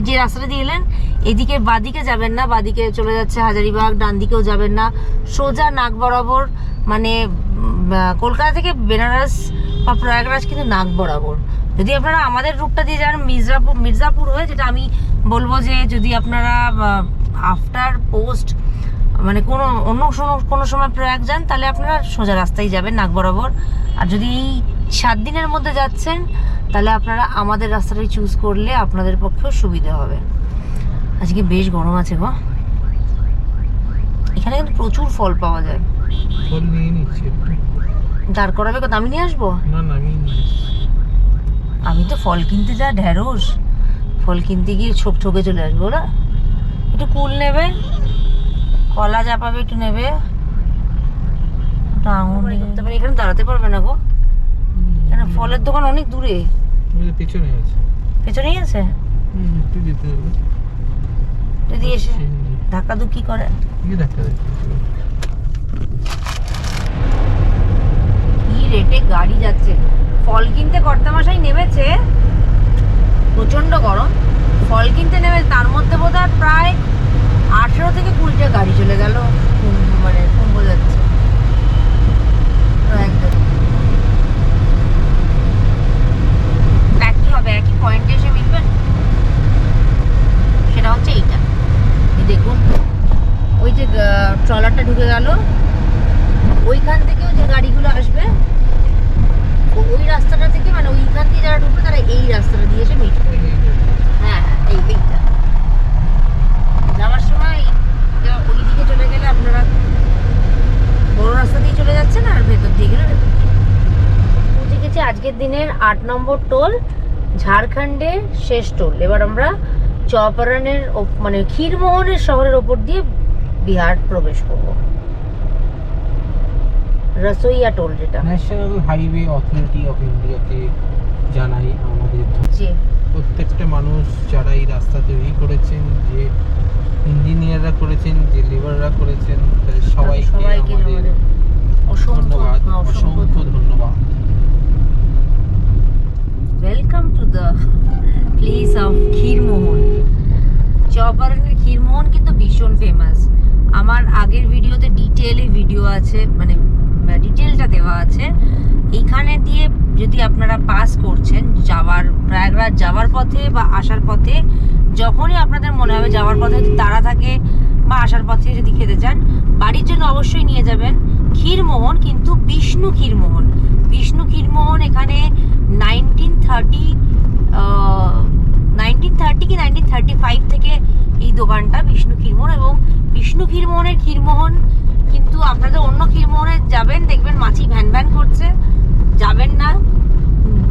S1: যে রাস্তাটা দিয়ে এলেন, এদিকে বাদিকে যাবেন না, বাদিকে চলে যাচ্ছে হাজারিবাগ, ডান দিকেও যাবেন না, সোজা নাক বরাবর, মানে কলকাতা থেকে বেনারস বা প্রয়াগরাজ কিন্তু নাক বরাবর। যদি আপনারা আমাদের রুটটা দিয়ে যান মির্জাপুর হয়ে, যেটা আমি বলবো যে যদি আপনারা আফটার পোস্ট মানে কোনো সময় প্রয়াগ যান, তাহলে আপনারা সোজা রাস্তায় যাবেন নাক বরাবর। আর যদি এই 7 দিনের মধ্যে যাচ্ছেন, তাহলে আপনারা আমাদের রাস্তাটাই চুজ করলে আপনাদের পক্ষেও সুবিধা হবে। আজকে বেশ গরম আছে গো। এখানে কিন্তু প্রচুর ফল পাওয়া যায়।
S2: ফল নিয়ে নিচ্ছি,
S1: দাঁড় করাবে কত? আমি নিয়ে আসবো?
S2: না না,
S1: আমি তো ফল কিনতে যা ঢ্যাঁড়স, ফল কিনতে গিয়ে ঠকে চলে আসবো না। একটু কুল নেবে, কলা যা পাবে একটু নেবে, আঙুর নিতে পারি। এখানে দাঁড়াতে পারবে না গো, কেন ফলের দোকান অনেক দূরে।
S2: পিছনে আছে,
S1: পেছনেই আছে।
S2: একটু যেতে হবে।
S1: যদি এসে ধাক্কা ধুক্কি করে, কি রেটে গাড়ি যাচ্ছে। ফল কিনতে কর্তামশাই নেমেছে, প্রচন্ড গরম। ফল কিনতে নেমে তার মধ্যে বোধহয় প্রায় 18 থেকে 20টা গাড়ি চলে গেল, মানে কুম্ভ যাচ্ছে। একদম একই হবে, একই পয়েন্টে এসে মিলবেন। সেটা হচ্ছে এইটা, দেখুন ওই যে ট্রলারটা ঢুকে গেল, ওইখান থেকেও যে গাড়িগুলো আসবে ওই রাস্তাটা থেকে, মানে ওইখান দিয়ে যারা ঢুকবে তারা এই রাস্তাটা দিয়ে এসে মিট করবে। হ্যাঁ, এইটা যাওয়ার সময় ওই দিকে চলে গেলে আপনারা বড় রাস্তা দিয়ে চলে যাচ্ছেন, আর ভেতর দিয়ে গেলে ভেতর দিয়ে পৌঁছে গেছি আজকের দিনের 8 নম্বর টোল, ঝাড়খণ্ডের শেষ টোল। এবার আমরা চৌপারনের মানে ক্ষীরমোহনের শহরের ওপর দিয়ে বিহার প্রবেশ করব। রসোইয়া টোল, যেটা
S2: ন্যাশনাল হাইওয়ে অথরিটি অফ ইন্ডিয়াকে জানাই আমাদের প্রত্যেকটা মানুষ যারা এই রাস্তা তৈরি করেছেন, যে ইঞ্জিনিয়াররা করেছেন, যে লেবাররা করেছেন, সবাইকে আমাদের অসংখ্য ধন্যবাদ।
S1: Welcome to the place of Khirmohan. চৌপারনের ক্ষীরমোহন কিন্তু ভীষণ ফেমাস। আমার আগের ভিডিওতে ডিটেইলে ভিডিও আছে, মানে ডিটেলটা দেওয়া আছে। এখানে দিয়ে যদি আপনারা পাস করছেন প্রয়াগরাজ যাওয়ার পথে বা আসার পথে, যখনই আপনাদের মনে হবে যাওয়ার পথে যদি তাড়া থাকে বা আসার পথে যদি খেতে চান, বাড়ির জন্য অবশ্যই নিয়ে যাবেন ক্ষীরমোহন, কিন্তু বিষ্ণু ক্ষীরমোহন। বিষ্ণু ক্ষীরমোহন এখানে 1930 কি 1935 থেকে এই দোকানটা বিষ্ণু ক্ষীরমোহন। এবং বিষ্ণু ক্ষীরমোহনের ক্ষীরমোহন কিন্তু আপনাদের অন্য ক্ষীরমোহনে যাবেন, দেখবেন মাছি ভ্যান ভ্যান করছে, যাবেন না,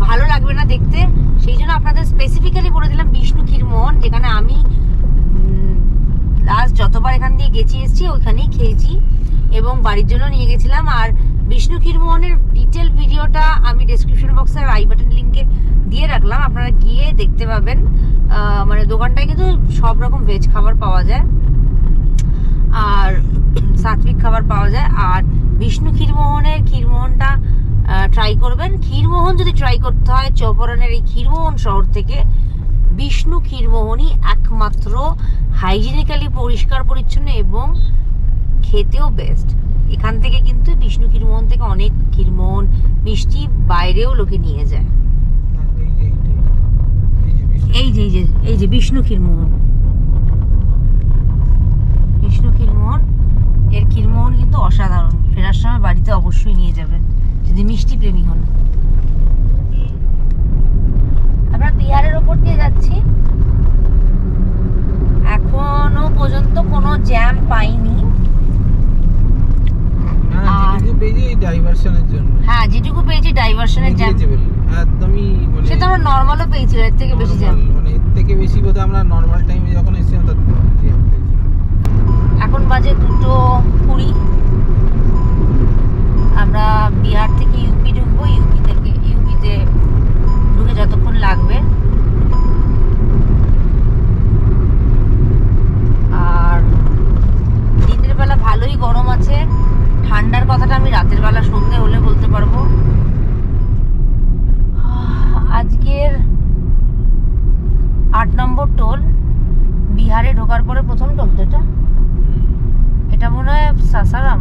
S1: ভালো লাগবে না দেখতে। সেই জন্য আপনাদের স্পেসিফিক্যালি বলে দিলাম বিষ্ণু ক্ষীরমোহন, যেখানে আমি লাস্ট যতবার এখান দিয়ে এসেছি ওইখানেই খেয়েছি এবং বাড়ির জন্য নিয়ে গেছিলাম। আর বিষ্ণু ক্ষীরমোহনের ডিটেল ভিডিওটা আমি ডেসক্রিপশন বক্সে আর আই বাটন লিঙ্কে দিয়ে রাখলাম, আপনারা গিয়ে দেখতে পাবেন। মানে দোকানটায় কিন্তু সব রকম ভেজ খাবার পাওয়া যায় আর সাত্বিক খাবার পাওয়া যায়। আর বিষ্ণু ক্ষীরমোহনের ক্ষীরমোহনটা ট্রাই করবেন। ক্ষীরমোহন যদি ট্রাই করতে হয় চৌপারনের এই ক্ষীরমোহন শহর থেকে, বিষ্ণু ক্ষীরমোহনই একমাত্র হাইজিনিক্যালি পরিষ্কার পরিচ্ছন্ন এবং খেতেও বেস্ট। এখান থেকে কিন্তু বিষ্ণু ক্ষীরমোহন থেকে অনেক ক্ষীরমোহন মিষ্টি বাইরেও লোকে নিয়ে যায়। এই যে বিষ্ণু ক্ষীরমোহন, এর ক্ষীরমোহন কিন্তু অসাধারণ। ফেরার সময় বাড়িতে অবশ্যই নিয়ে যাবেন যদি মিষ্টি প্রেমী হন। আমরা বিহারের ওপর দিয়ে যাচ্ছি।
S2: ডাইভারশনের জন্য।
S1: হ্যাঁ, যেটুকু পেয়েছি ডাইভারশনের জ্যাম,
S2: Negligible, একদমই মানে
S1: সে তো আমরা নর্মালও পেয়েছি, এর থেকে বেশি জ্যাম।
S2: মানে এর থেকে বেশি বোধহয় আমরা নর্মাল টাইমে যখন এসেছিলাম তার জ্যাম পেয়েছি।
S1: এখন বাজে 2:20। আমরা বিহার থেকে ইউপি ঢুকবো, ইউপিতে ঢুকে যতক্ষণ লাগবে। আর দিনের বেলা ভালোই গরম আছে, ঠান্ডার কথাটা আমি রাতের বেলা সন্ধে হলে বলতে পারবো। আজকের 8 নম্বর টোল, বিহারে ঢোকার পরে প্রথম টোল তো এটা। এটা মনে হয় সাসারাম,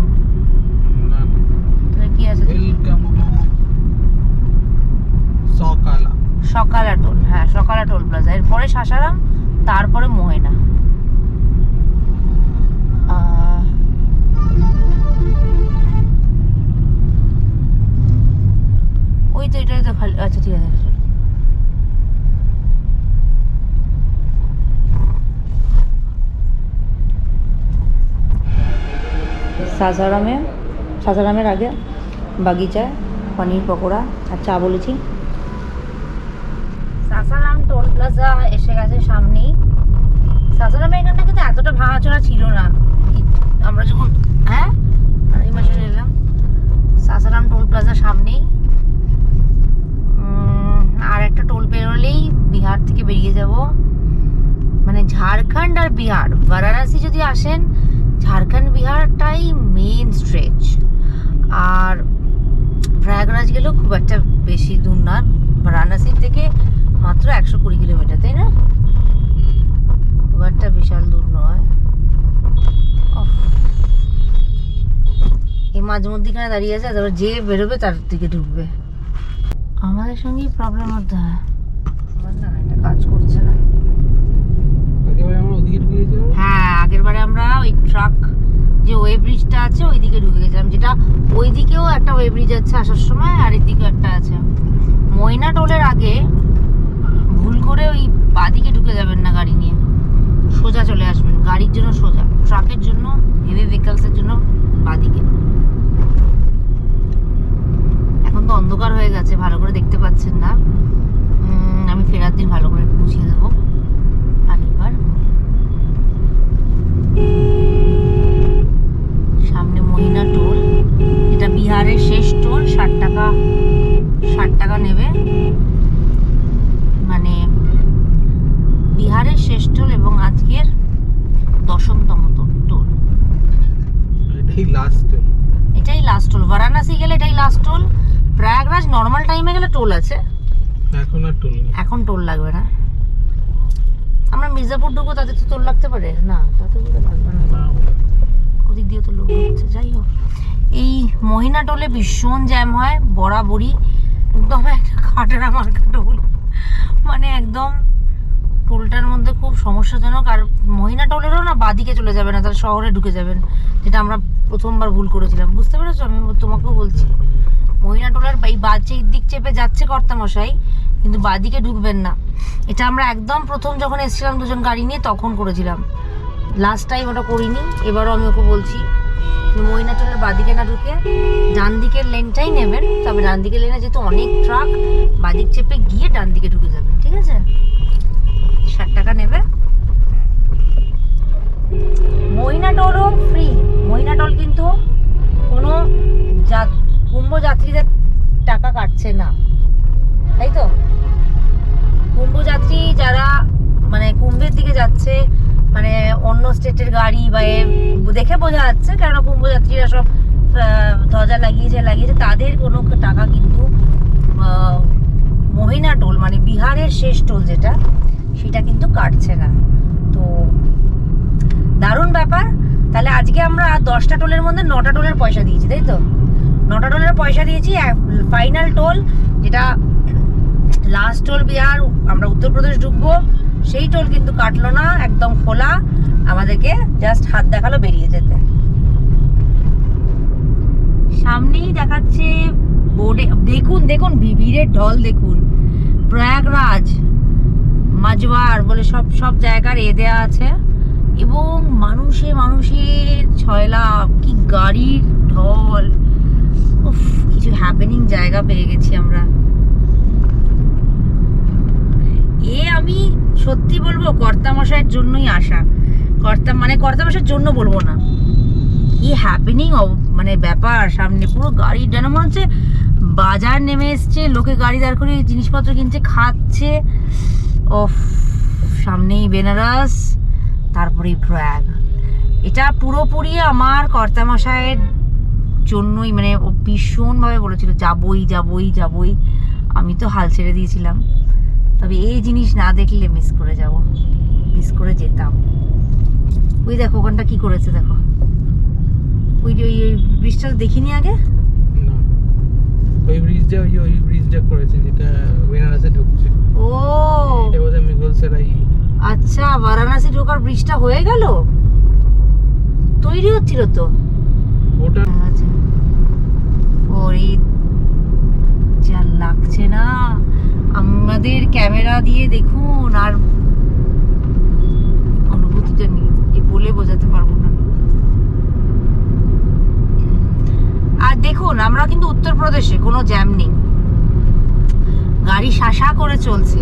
S2: না না,
S1: তাহলে কি আছে?
S2: Welcome to Sakala.
S1: Sakala toll, হ্যাঁ সকালা টোল প্লাজা, এরপরে সাসারাম, তারপরে মোহেনা। ওই তো এটাই তো খালি, আচ্ছা ঠিক আছে। সাসারামের আগে বাগিচায় পনির পকোড়া আর চা বলেছি। সাসারাম টোল প্লাজা এসে গেছে সামনেই। সাসারামে এখানটা কিন্তু এতটা ভাঙাচোরা ছিল না আমরা যখন এই মাসে এলাম। সাসারাম টোল প্লাজা সামনেই, আর একটা টোল পেরোলেই বিহার থেকে বেরিয়ে যাব। মানে ঝাড়খণ্ড আর বিহার, বারাণসী যদি আসেন, ঝাড়খণ্ড বিহারটাই মেন স্ট্রেচ। আর প্রয়াগরাজ গেলেও খুব একটা বেশি দূর না, বারাণসীর থেকে মাত্র 120 কিলোমিটার, তাই না? খুব একটা বিশাল দূর নয়। এই মাঝ মধ্যিখানে দাঁড়িয়ে আছে, তারপর যে বেরোবে তার দিকে ঢুকবে। আমাদের সঙ্গেই প্রবলেম হতে হয়। না, এটা কাজ করছে না। হ্যাঁ, আগের বারে আমরা ওই ট্রাক যে ওয়ে ব্রিজটা আছে ওই দিকে ঢুকে গেছিলাম, যেটা ওই দিকেও একটা ওয়ে ব্রিজ আছে আসার সময়, আর এদিকেও একটা আছে। ময়না টোলের আগে ভুল করে ওই বাদিকে ঢুকে যাবেন না গাড়ি নিয়ে, সোজা চলে আসবেন। গাড়ির জন্য সোজা, ট্রাকের জন্য, হেভি ভেহিকলসের জন্য বাদিকে। এখন তো অন্ধকার হয়ে গেছে, ভালো করে দেখতে পাচ্ছেন না। আমি ফেরার দিন ভালো করে বুঝিয়ে দেবো। আর এবার সামনে মহিনা টোল, এটা বিহারের শেষ টোল। 60 টাকা নেবে, মানে বিহারের শেষ টোল এবং আজকের 10তম টোল। এটাই লাস্ট টোল। বারাণসী গেলে এটাই লাস্ট টোল। প্রয়াগরাজ নর্মাল টাইমে গেলে টোল আছে, এখন টোল লাগবে না। আমরা মির্জাপুর ঢুকবো, তাতে তো টোল লাগতে পারে না, তাতে লাগবে না, ওদিক দিয়ে তো লোক ঢুকছে। যাই হোক, এই মহিনা টোলে ভীষণ জ্যাম হয় বরাবরই, একদম একটা খাটরা মার্কা টোল, মানে একদম টোলটার মধ্যে খুব সমস্যাজনক। আর মহিনা টোলেরও না বাদিকে চলে যাবে না, তাহলে শহরে ঢুকে যাবেন, যেটা আমরা প্রথমবার ভুল করেছিলাম। বুঝতে পেরেছো? আমি তোমাকেও বলছি, মহিনা টোলের এই বাদিক দিক চেপে যাচ্ছে কর্তামশাই, কিন্তু বাদিকে ঢুকবেন না। এটা আমরা একদম প্রথম যখন এসেছিলাম দুজন গাড়ি নিয়ে তখন করেছিলাম, লাস্ট টাইম ওটা করিনি। এবারও আমি ওকে বলছি মহিনা টোলের বাদিকে না ঢুকে ডান দিকের লেনটাই নেবেন। তবে ডান দিকের লেনে যেহেতু অনেক ট্রাক, বাদিক চেপে গিয়ে ডান দিকে ঢুকে যাবেন, ঠিক আছে? 60 টাকা নেবে। মহিনা টোলও ফ্রি। মহিনা টোল কিন্তু কোনো কুম্ভ যাত্রীদের টাকা কাটছে না, তাই তো? কুম্ভ যাত্রী যারা মানে কুম্ভের দিকে যাচ্ছে, মানে অন্য স্টেটের গাড়ি বা দেখে বোঝা যাচ্ছে, কেননা কুম্ভ যাত্রীরা সব ধ্বজা লাগিয়েছে, তাদের কোনো টাকা কিন্তু মহিনা টোল মানে বিহারের শেষ টোল যেটা, সেটা কিন্তু কাটছে না। তো দারুণ ব্যাপার। তাহলে আজকে আমরা 10টা টোলের মধ্যে 9টা টোলের পয়সা দিয়েছি, তাই তো? 9টা টোলের পয়সা দিয়েছি। ফাইনাল টোল যেটা লাস্ট টোল বিহার, আমরা উত্তরপ্রদেশ ঢুকবো, সেই টোল কিন্তু কাটলো না, একদম খোলা। আমাদেরকে জাস্ট হাত দেখালো বেরিয়ে যেতে। সামনেই দেখাচ্ছে বোর্ডে, দেখুন ভিড়ের ঢল দেখুন। প্রয়াগরাজ, মাজওয়ার বলে সব জায়গার দেয়া আছে, এবং মানুষের ছয়লা, কি গাড়ির ঢল, উফ কি জায়গা পেয়ে গেছি আমরা। আমি সত্যি বলবো কর্তামশাইয়ের জন্যই আসা। কর্তামশাইয়ের জন্য বলবো না, কি হ্যাপেনিং মানে ব্যাপার। সামনে পুরো গাড়ি যেন মনে হচ্ছে বাজার নেমে এসছে, লোকে গাড়ি দাঁড় করে জিনিসপত্র কিনছে, খাচ্ছে। ওফ, সামনেই বেনারস, তারপরেই প্রয়াগ। এটা পুরোপুরি আমার কর্তামশাইয়ের জন্যই, মানে ও ভীষণভাবে বলেছিল যাবই যাবই যাবই। আমি তো হাল ছেড়ে দিয়েছিলাম, তবে এই জিনিস না দেখলে মিস করে যেতাম। ওই দেখো ওখানটা কি করেছে, দেখো ওই ব্রিজটা দেখিনি আগে।
S2: না, ওই ব্রিজটা করেছে যেটা বেনারসে ঢুকছে।
S1: ও
S2: এটা বোধহয় মুঘল সরাই।
S1: আচ্ছা, বারাণসী ঢোকার ব্রিজটা হয়ে গেল, তৈরি হচ্ছিল তো
S2: ওটা।
S1: আচ্ছা, ওরে যা লাগছে না, আমাদের ক্যামেরা দিয়ে দেখুন, আর অনুভূতিটা নেই, এই বলে বোঝাতে পারবো না। আর দেখুন, আমরা কিন্তু উত্তরপ্রদেশে, কোনো জ্যাম নেই, গাড়ি শাসা করে চলছে।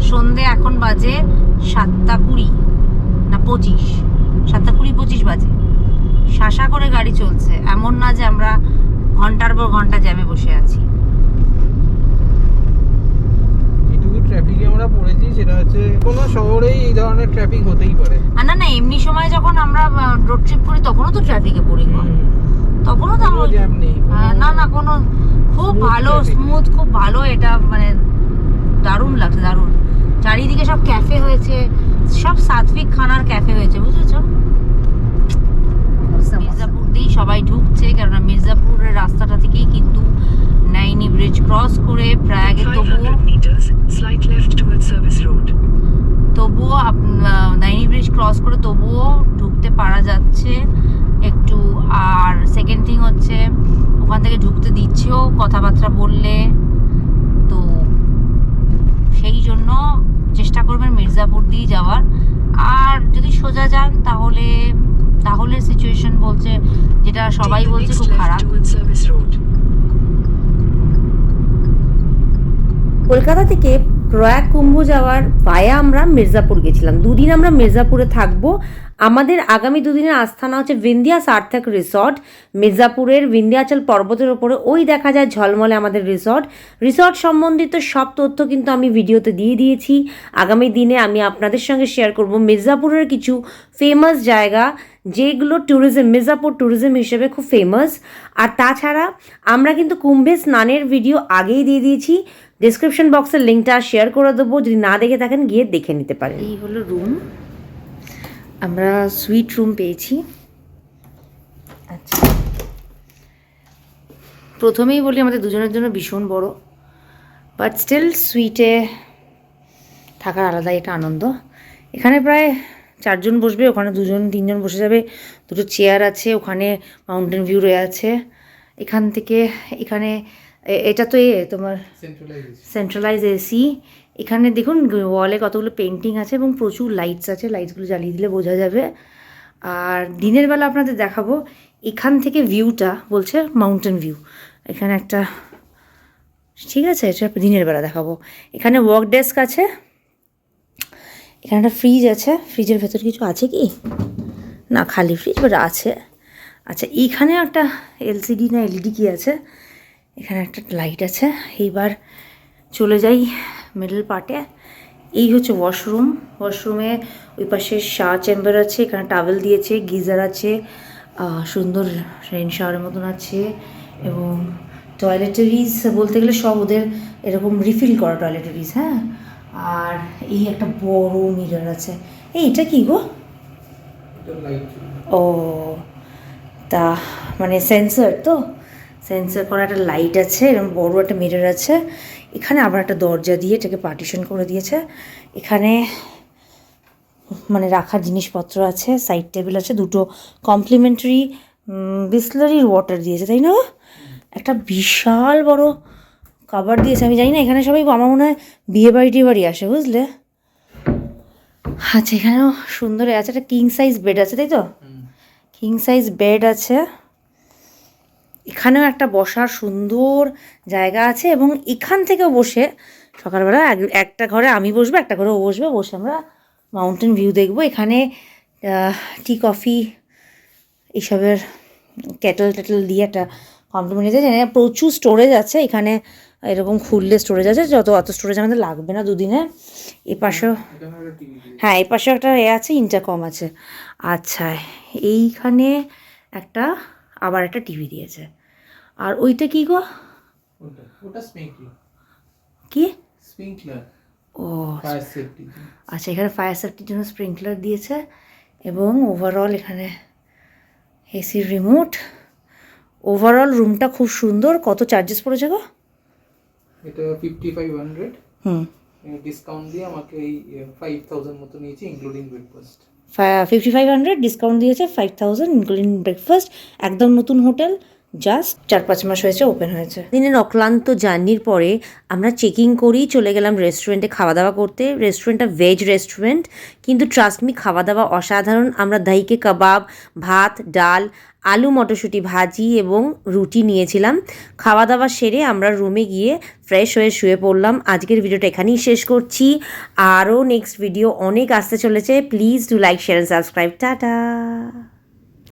S1: সন্ধে এখন বাজে 7:20 না 25, 7:20-25 বাজে। শাসা করে গাড়ি চলছে, এমন না যে আমরা ঘন্টার পর ঘন্টা জ্যামে বসে আছি।
S2: এটুকু ট্রাফিকে আমরা পড়েছি, সেটা হচ্ছে কোনো শহরেই এই ধরনের ট্রাফিক হতেই পারে।
S1: আর না এমনি সময় যখন আমরা রোড ট্রিপ করি তখনও তো ট্রাফিকে পড়ি, তখনও তো আমরা
S2: জ্যাম নেই।
S1: না কোনো, খুব ভালো স্মুথ, খুব ভালো। এটা মানে দারুণ লাগছে, দারুণ। চারিদিকে সব ক্যাফে হয়েছে, সব সাত্বিক খানার ক্যাফে হয়েছে, বুঝেছো? মির্জাপুর দিয়েই সবাই ঢুকছে, কেননা মির্জাপুরের রাস্তাটা থেকেই কিন্তু নাইনি ব্রিজ ক্রস করে প্রয়াগে তবুও নাইনি ব্রিজ ক্রস করে তবুও ঢুকতে পারা যাচ্ছে একটু। আর সেকেন্ড থিং হচ্ছে, ওখান থেকে ঢুকতে দিচ্ছেও কথাবার্তা বললে, তো সেই জন্য চেষ্টা করবেন মির্জাপুর দিয়ে যাওয়ার। আর যদি সোজা যান তাহলে সিচুয়েশন বলছে, যেটা সবাই বলছে খুব খারাপ। কলকাতা থেকে প্রয়াগ কুম্ভ যাওয়ার ভায়া আমরা মির্জাপুর গেছিলাম। 2 দিন আমরা মির্জাপুরে থাকবো। আমাদের আগামী 2 দিনের আস্থানা হচ্ছে বিন্ধ্যা সার্থক রিসর্ট, মির্জাপুরের বিন্ধ্যাচল পর্বতের ওপরে। ওই দেখা যায় ঝলমলে আমাদের রিসর্ট সম্বন্ধিত সব তথ্য কিন্তু আমি ভিডিওতে দিয়ে দিয়েছি। আগামী দিনে আমি আপনাদের সঙ্গে শেয়ার করব মির্জাপুরের কিছু ফেমাস জায়গা, যেগুলো মির্জাপুর ট্যুরিজম হিসেবে খুব ফেমাস। আর তাছাড়া আমরা কিন্তু কুম্ভে স্নানের ভিডিও আগেই দিয়ে দিয়েছি, ডেসক্রিপশন বক্সের লিঙ্কটা শেয়ার করে দেবো, যদি না দেখে থাকেন গিয়ে দেখে নিতে পারেন। এই হলো রুম, আমরা সুইট রুম পেয়েছি। আচ্ছা, প্রথমেই বলি আমাদের দুজনের জন্য ভীষণ বড়, বাট স্টিল সুইটে থাকার আলাদাই একটা আনন্দ। এখানে প্রায় 4 জন বসবে, ওখানে 2 জন 3 জন বসে যাবে। 2টো চেয়ার আছে, ওখানে মাউন্টেন ভিউ রয়ে আছে। এখান থেকে এখানে এটা তো তোমার সেন্ট্রালাইজ এসি। এখানে দেখুন ওয়ালে কতগুলো পেন্টিং আছে এবং প্রচুর লাইটস আছে, লাইটসগুলো জ্বালিয়ে দিলে বোঝা যাবে। আর দিনের বেলা আপনাদের দেখাবো, এখান থেকে ভিউটা বলছে মাউন্টেন ভিউ। এখানে একটা, ঠিক আছে, এটা দিনের বেলা দেখাবো। এখানে ওয়ার্ক ডেস্ক আছে, এখানে একটা ফ্রিজ আছে। ফ্রিজের ভেতর কিছু আছে কি না, খালি ফ্রিজ বাট আছে। আচ্ছা, এইখানে একটা এলসিডি না এলইডি কি আছে, এখানে একটা লাইট আছে। এইবার চলে যাই মিডল পার্টে। এই হচ্ছে ওয়াশরুমে ওই পাশে শাওয়ার চেম্বার আছে, এখানে টাওয়েল দিয়েছে, গিজার আছে, সুন্দর রেন শাওয়ারের মতন আছে। এবং টয়লেটারিজ বলতে গেলে সব ওদের এরকম রিফিল করা টয়লেটারিজ। হ্যাঁ, আর এই একটা বড় মিরর আছে। এটা কি গো? ও, তা মানে সেন্সর তো, সেন্সর করা একটা লাইট আছে, এরকম বড় একটা মিরর আছে। এখানে আবার একটা দরজা দিয়ে এটাকে পার্টিশন করে দিয়েছে। এখানে মানে রাখার জিনিসপত্র আছে, সাইড টেবিল আছে, 2টো কমপ্লিমেন্টারি বিসলারির ওয়াটার দিয়েছে, তাই না? একটা বিশাল বড় কাভার দিয়েছে। আমি জানি না, এখানে সবাই আমার মনে হয় বিয়ে বাড়ি আসে, বুঝলে। আচ্ছা, এখানেও সুন্দর আছে, একটা কিং সাইজ বেড আছে, তাই তো? কিং সাইজ বেড আছে। এখানেও একটা বসার সুন্দর জায়গা আছে এবং এখান থেকেও বসে সকালবেলা একটা ঘরে আমি বসবো, একটা ঘরে ও বসবে, বসে আমরা মাউন্টেন ভিউ দেখবো। এখানে টি কফি এইসবের কেটল টেটল দিয়ে একটা কমপ্লিমেন্ট আছে। এখানে প্রচুর স্টোরেজ আছে, এখানে এরকম খুললে স্টোরেজ আছে, অত স্টোরেজ আমাদের লাগবে না দুদিনে। এ পাশেও, হ্যাঁ এই পাশেও একটা আছে, ইন্টারকম আছে। আচ্ছা, এইখানে আবার একটা টিভি দিয়েছে। আর ওইটা কি গো?
S2: ওটা স্প্রিংকলার।
S1: কি
S2: স্প্রিংকলার?
S1: ও
S2: ফায়ার সেফটি।
S1: আচ্ছা, এখানে ফায়ার সেফটির জন্য স্প্রিংকলার দিয়েছে এবং ওভারঅল এখানে এসির রিমোট। ওভারঅল রুমটা খুব সুন্দর। কত চার্জেস পড়েছে গো?
S2: এটা 5500।
S1: হুম,
S2: ডিসকাউন্ট দিয়ে আমাকে এই 5000 মতো নিয়েছি ইনক্লুডিং ব্রেকফাস্ট।
S1: 5500 ডিসকাউন্ট দিয়েছে, 5000 ইনক্লুডিং ব্রেকফাস্ট। একদম নতুন হোটেল, জাস্ট 4-5 মাস হয়েছে ওপেন হয়েছে। দিনের অক্লান্ত জার্নির পরে আমরা চেকিং করেই চলে গেলাম রেস্টুরেন্টে খাওয়া দাওয়া করতে। রেস্টুরেন্টটা ভেজ রেস্টুরেন্ট, কিন্তু ট্রাস্ট মি খাওয়া দাওয়া অসাধারণ। আমরা দহিকে কাবাব, ভাত, ডাল, আলু মটরশুঁটি ভাজি এবং রুটি নিয়েছিলাম। খাওয়া দাওয়া সেরে আমরা রুমে গিয়ে ফ্রেশ হয়ে শুয়ে পড়লাম। আজকের ভিডিওটা এখানেই শেষ করছি। আরও নেক্সট ভিডিও অনেক আসতে চলেছে। Please do like, share and subscribe. Tata.